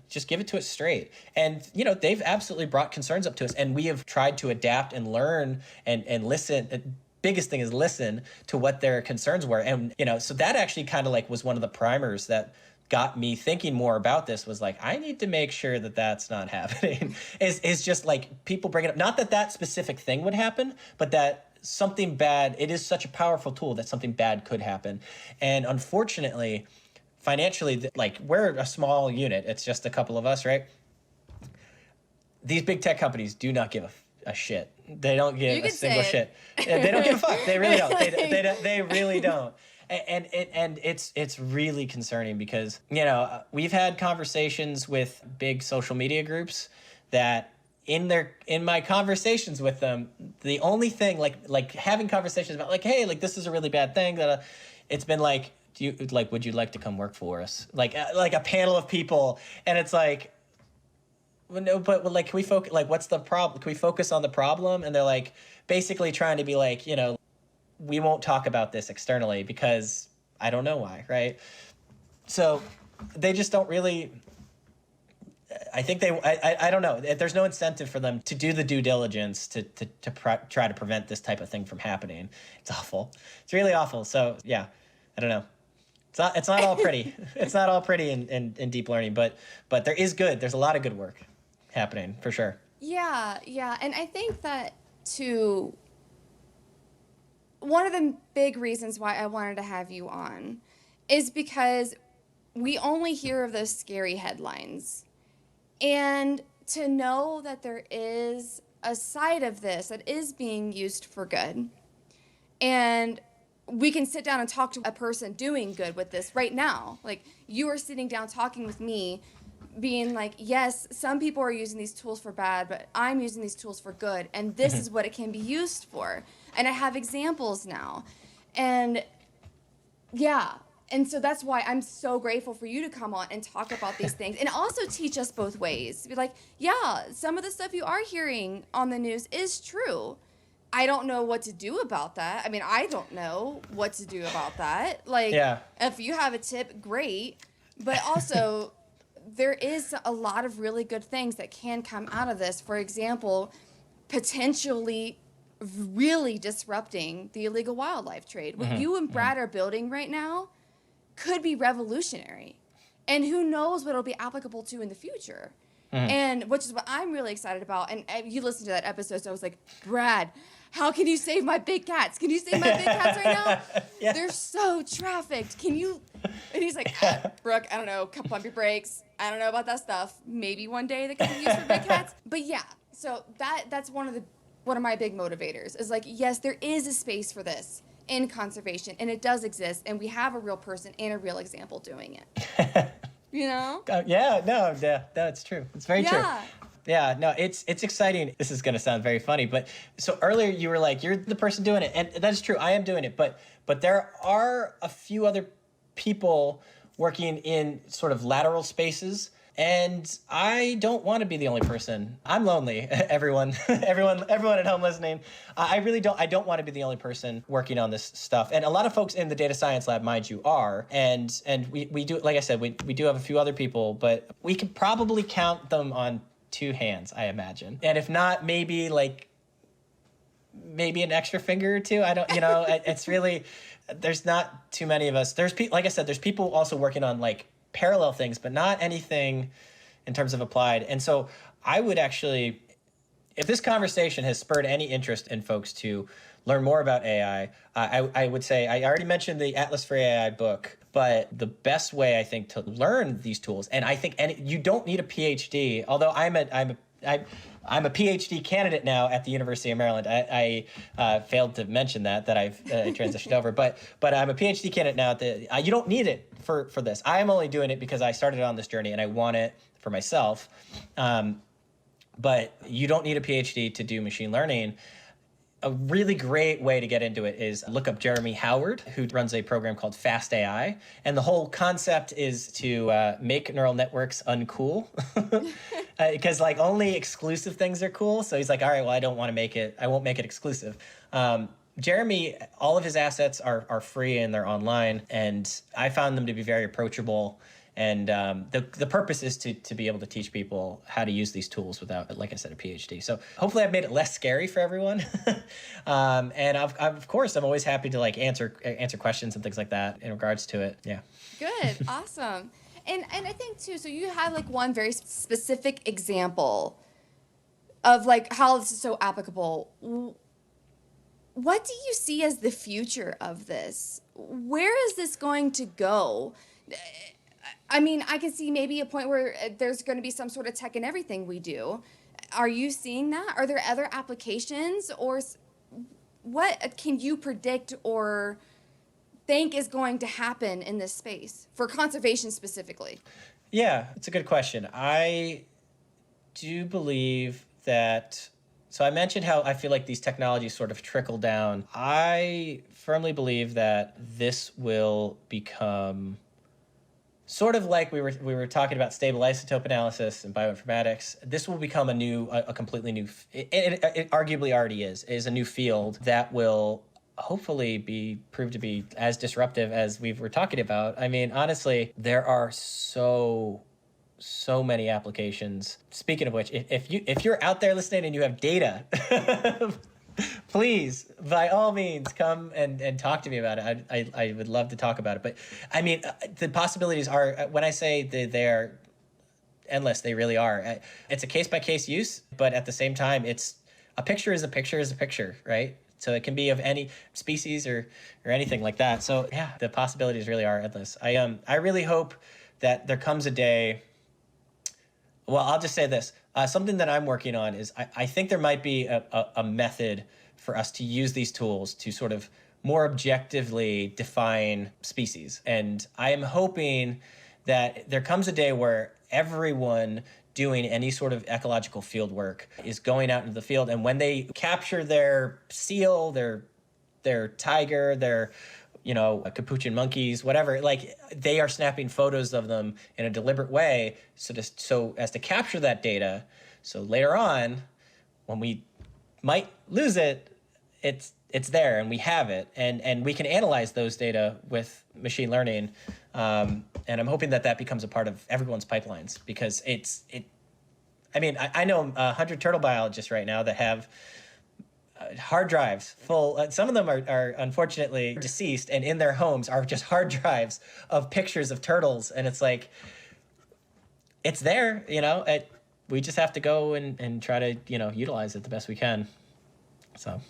Just give it to us straight. And, they've absolutely brought concerns up to us, and we have tried to adapt and learn and listen. Biggest thing is listen to what their concerns were. And, so that actually kind of like was one of the primers that got me thinking more about this, was like, I need to make sure that that's not happening. is just like people bring it up. Not that that specific thing would happen, but that something bad, it is such a powerful tool that something bad could happen. And unfortunately, financially, like we're a small unit. It's just a couple of us, right? These big tech companies do not give a shit. They don't give a single shit. They don't give a fuck. They really don't. They really don't. And it's really concerning because, we've had conversations with big social media groups that in my conversations with them, the only thing like having conversations about like, hey, like this is a really bad thing that it's been like, would you like to come work for us? Like a panel of people. And it's like, well, no, but like, can we focus, like, what's the problem? Can we focus on the problem? And they're like, basically trying to be like, we won't talk about this externally because I don't know why, right? So they just don't really, I think I don't know. There's no incentive for them to do the due diligence to try to prevent this type of thing from happening. It's awful. It's really awful. So yeah, I don't know. It's not all pretty. It's not all pretty in deep learning, but there is good. There's a lot of good work happening for sure. Yeah. And I think that too, one of the big reasons why I wanted to have you on is because we only hear of those scary headlines. And to know that there is a side of this that is being used for good, and we can sit down and talk to a person doing good with this right now. Like, you are sitting down talking with me, being like, yes, some people are using these tools for bad, but I'm using these tools for good, and this is what it can be used for. And I have examples now. And yeah, and so that's why I'm so grateful for you to come on and talk about these things and also teach us both ways. Be like, yeah, some of the stuff you are hearing on the news is true. I don't know what to do about that. I mean, I don't know what to do about that. Like, if you have a tip, great. But also, there is a lot of really good things that can come out of this. For example, potentially really disrupting the illegal wildlife trade. What you and Brad are building right now could be revolutionary. And who knows what it'll be applicable to in the future. And which is what I'm really excited about. And you listened to that episode, so I was like, Brad, how can you save my big cats? Can you save my big cats right now? Yeah. They're so trafficked. Can you? And he's like, Brooke, I don't know, pump your brakes. I don't know about that stuff. Maybe one day that can be used for big cats. But yeah, so that's one of my big motivators is like, yes, there is a space for this in conservation, and it does exist, and we have a real person and a real example doing it. You know? No, it's true. It's very true. Yeah, no, it's exciting. This is going to sound very funny, but so earlier you were like, you're the person doing it, and that is true. I am doing it, but there are a few other people working in sort of lateral spaces, and I don't want to be the only person. I'm lonely. Everyone at home listening. I really don't. I don't want to be the only person working on this stuff. And a lot of folks in the data science lab, mind you, are. And we do, like I said, we do have a few other people, but we could probably count them on two hands, I imagine. And if not, maybe an extra finger or two. I don't, it's really, there's not too many of us. Like I said, there's people also working on like parallel things, but not anything in terms of applied. And so I would actually, if this conversation has spurred any interest in folks to learn more about AI, I would say, I already mentioned the Atlas for AI book, but the best way I think to learn these tools, and I think you don't need a PhD, although I'm a PhD candidate now at the University of Maryland. I failed to mention that I've transitioned over, but I'm a PhD candidate now. You don't need it for this. I am only doing it because I started on this journey and I want it for myself. But you don't need a PhD to do machine learning. A really great way to get into it is look up Jeremy Howard, who runs a program called Fast AI. And the whole concept is to make neural networks uncool. Because like only exclusive things are cool. So he's like, all right, well, I won't make it exclusive. Jeremy, all of his assets are free and they're online. And I found them to be very approachable. And the purpose is to be able to teach people how to use these tools without, like I said, a PhD. So hopefully I've made it less scary for everyone. And of course, I'm always happy to like answer questions and things like that in regards to it. Yeah. Good. Awesome. And I think too, so you have like one very specific example of like how this is so applicable. What do you see as the future of this? Where is this going to go? I mean, I can see maybe a point where there's going to be some sort of tech in everything we do. Are you seeing that? Are there other applications, or what can you predict or think is going to happen in this space for conservation specifically? Yeah, it's a good question. I do believe that. So I mentioned how I feel like these technologies sort of trickle down. I firmly believe that this will become sort of like we were talking about stable isotope analysis and bioinformatics. This will become a completely new, it arguably already is a new field that will hopefully prove to be as disruptive as we were talking about. I mean, honestly, there are so many applications. Speaking of which, if you're out there listening and you have data, please, by all means, come and talk to me about it. I would love to talk about it. But I mean, the possibilities are, when I say they are endless, they really are. It's a case-by-case use, but at the same time, it's a picture is a picture is a picture, right? So it can be of any species or anything like that. So yeah, the possibilities really are endless. I really hope that there comes a day. Well, I'll just say this. Something that I'm working on is I think there might be a method for us to use these tools to sort of more objectively define species. And I am hoping that there comes a day where everyone doing any sort of ecological field work is going out into the field, and when they capture their seal, their tiger, their capuchin monkeys, whatever, like they are snapping photos of them in a deliberate way so as to capture that data. So later on, when we might lose it, it's there and we have it, and we can analyze those data with machine learning. And I'm hoping that becomes a part of everyone's pipelines, because I know 100 turtle biologists right now that have hard drives full. Some of them are unfortunately deceased, and in their homes are just hard drives of pictures of turtles. And it's like, it's there, we just have to go and try to, utilize it the best we can. So.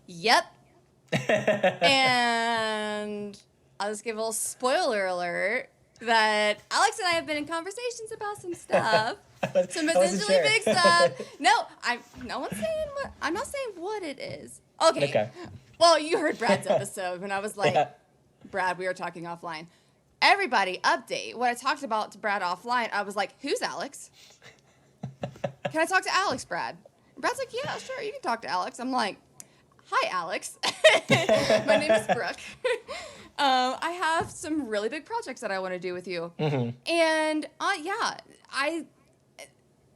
Yep. And I'll just give a little spoiler alert that Alex and I have been in conversations about some stuff. Some potentially big stuff. I'm not saying what it is. Okay. Well, you heard Brad's episode when I was like, Brad, we were talking offline. everybody update. What I talked about to Brad offline, I was like, who's Alex? Can I talk to Alex, Brad? And Brad's like, yeah, sure, you can talk to Alex. I'm like, hi, Alex. My name is Brooke. I have some really big projects that I want to do with you. Mm-hmm. And yeah, I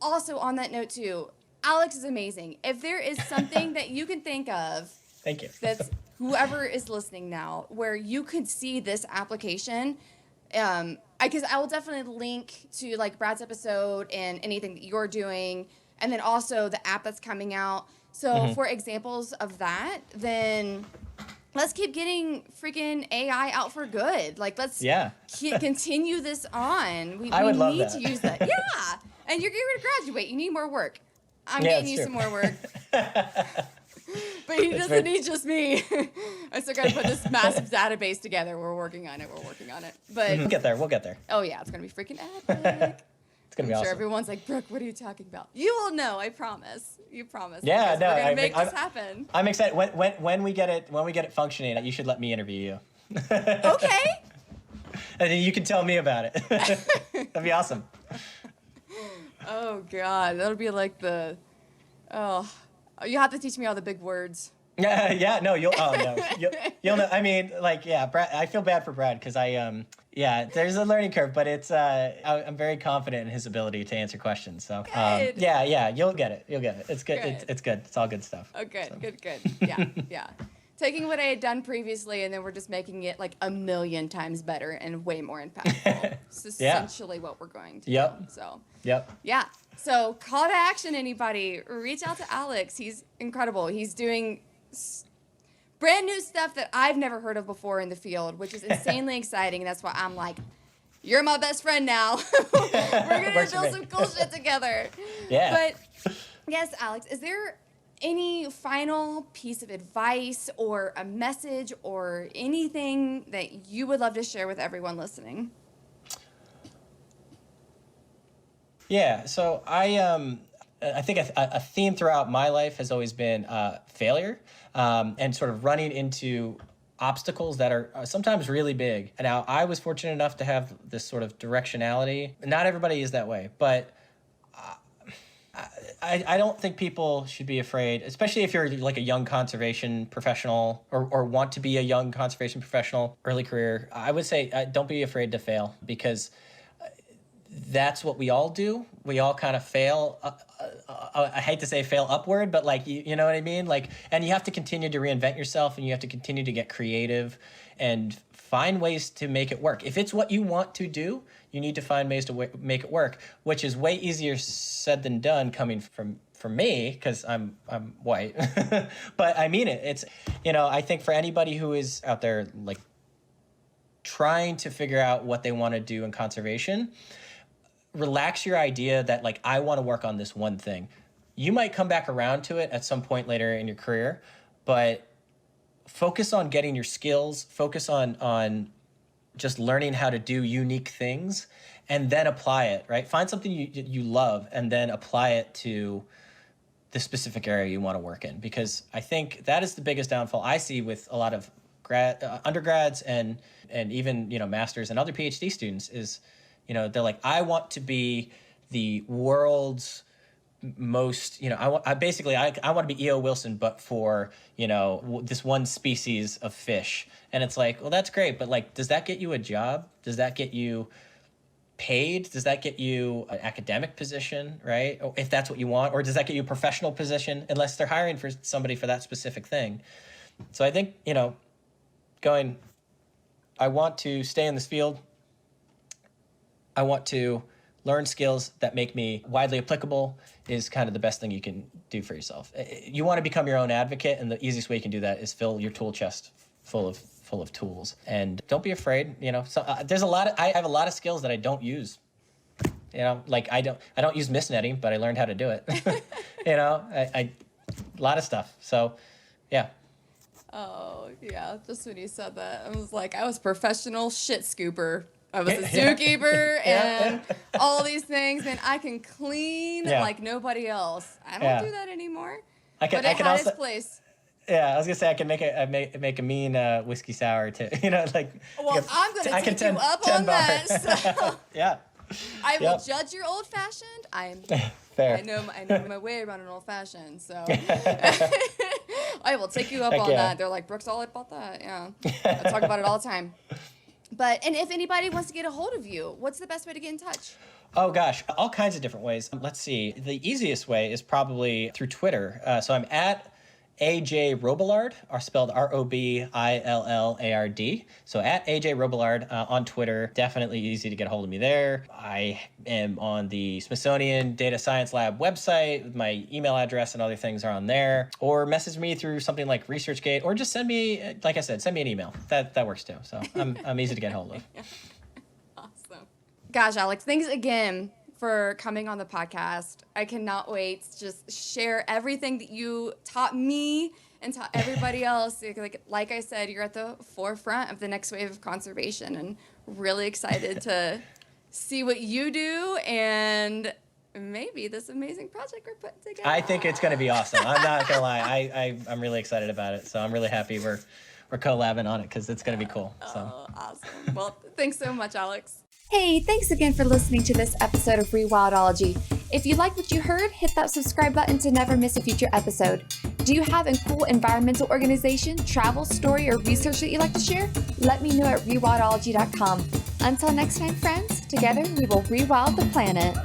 also on that note too, Alex is amazing. If there is something that you can think of, thank you. That's whoever is listening now, where you could see this application, because I will definitely link to like Brad's episode and anything that you're doing, and then also the app that's coming out. So for examples of that, then let's keep getting freaking AI out for good. Like, let's continue this on. We need to use that. Yeah. And you're going to graduate. You need more work. I'm getting you some more work. But he doesn't need just me. I still got to put this massive database together. We're working on it. But We'll get there. Oh, yeah. It's going to be freaking epic. It's going to be awesome. I'm sure everyone's like, Brooke, what are you talking about? You will know. I promise. You promise. Yeah, no. We're going to make this happen. I'm excited. When we get it functioning, you should let me interview you. Okay. And then you can tell me about it. That'd be awesome. Oh, God. That'll be like you have to teach me all the big words. Yeah, no, you'll know. I mean, like, yeah, Brad, I feel bad for Brad because there's a learning curve, but it's, I'm very confident in his ability to answer questions. So, yeah, you'll get it. It's good. It's good. It's all good stuff. Oh, good, so. Good. Yeah. Taking what I had done previously and then we're just making it like a million times better and way more impactful. It's essentially what we're going to do. So, yeah. So call to action, anybody. Reach out to Alex. He's incredible. He's doing brand new stuff that I've never heard of before in the field, which is insanely exciting. And that's why I'm like, you're my best friend now. We're going to build some cool shit together. Yeah. But yes, Alex, is there any final piece of advice or a message or anything that you would love to share with everyone listening? Yeah, so I think a theme throughout my life has always been failure and sort of running into obstacles that are sometimes really big. And now I was fortunate enough to have this sort of directionality. Not everybody is that way, but I don't think people should be afraid, especially if you're like a young conservation professional or want to be a young conservation professional, early career. I would say don't be afraid to fail because that's what we all do. We all kind of fail. I hate to say fail upward, but like, you know what I mean? Like, and you have to continue to reinvent yourself and you have to continue to get creative and find ways to make it work. If it's what you want to do, you need to find ways to make it work, which is way easier said than done coming from me because I'm white. But I mean it. It's, I think for anybody who is out there like trying to figure out what they want to do in conservation, relax your idea that like, I want to work on this one thing. You might come back around to it at some point later in your career, but focus on getting your skills, focus on just learning how to do unique things and then apply it, right? Find something you love and then apply it to the specific area you want to work in. Because I think that is the biggest downfall I see with a lot of undergrads and even, masters and other PhD students is, they're like, I want to be the world's most, I want to be E.O. Wilson, but for, this one species of fish. And it's like, well, that's great. But like, does that get you a job? Does that get you paid? Does that get you an academic position, right? Or if that's what you want, or does that get you a professional position unless they're hiring for somebody for that specific thing? So I think, I want to stay in this field. I want to learn skills that make me widely applicable is kind of the best thing you can do for yourself. You want to become your own advocate, and the easiest way you can do that is fill your tool chest full of tools. And don't be afraid. There's I have a lot of skills that I don't use. Like I don't use mist netting, but I learned how to do it. A lot of stuff. So, yeah. Oh yeah, just when you said that, I was like, I was professional shit scooper. I was a zookeeper and all these things, and I can clean like nobody else. I don't do that anymore. But it had its place. Yeah, I was gonna say I can make a mean whiskey sour too. Like. Well, I'm gonna take you up on that. So Yeah. I will judge your old fashioned. Fair. I know my way around an old fashioned. So I will take you up on that. They're like, Brooke's all about that. Yeah, I talk about it all the time. And if anybody wants to get a hold of you, what's the best way to get in touch? Oh gosh, all kinds of different ways. Let's see. The easiest way is probably through Twitter. So I'm at AJ Robillard, or spelled Robillard. So at AJ Robillard on Twitter. Definitely easy to get a hold of me there. I am on the Smithsonian Data Science Lab website. My email address and other things are on there. Or message me through something like ResearchGate, or just send me, like I said, send me an email. That works too. So I'm easy to get a hold of. Awesome. Gosh, Alex, thanks again for coming on the podcast. I cannot wait to just share everything that you taught me and taught everybody else. Like I said, you're at the forefront of the next wave of conservation, and really excited to see what you do and maybe this amazing project we're putting together. I think it's going to be awesome. I'm not going to lie. I'm really excited about it. So I'm really happy we're collabing on it, because it's going to be cool. So. Oh, awesome. Well, thanks so much, Alex. Hey, thanks again for listening to this episode of Rewildology. If you like what you heard, hit that subscribe button to never miss a future episode. Do you have a cool environmental organization, travel story, or research that you'd like to share? Let me know at rewildology.com. Until next time, friends, together we will rewild the planet.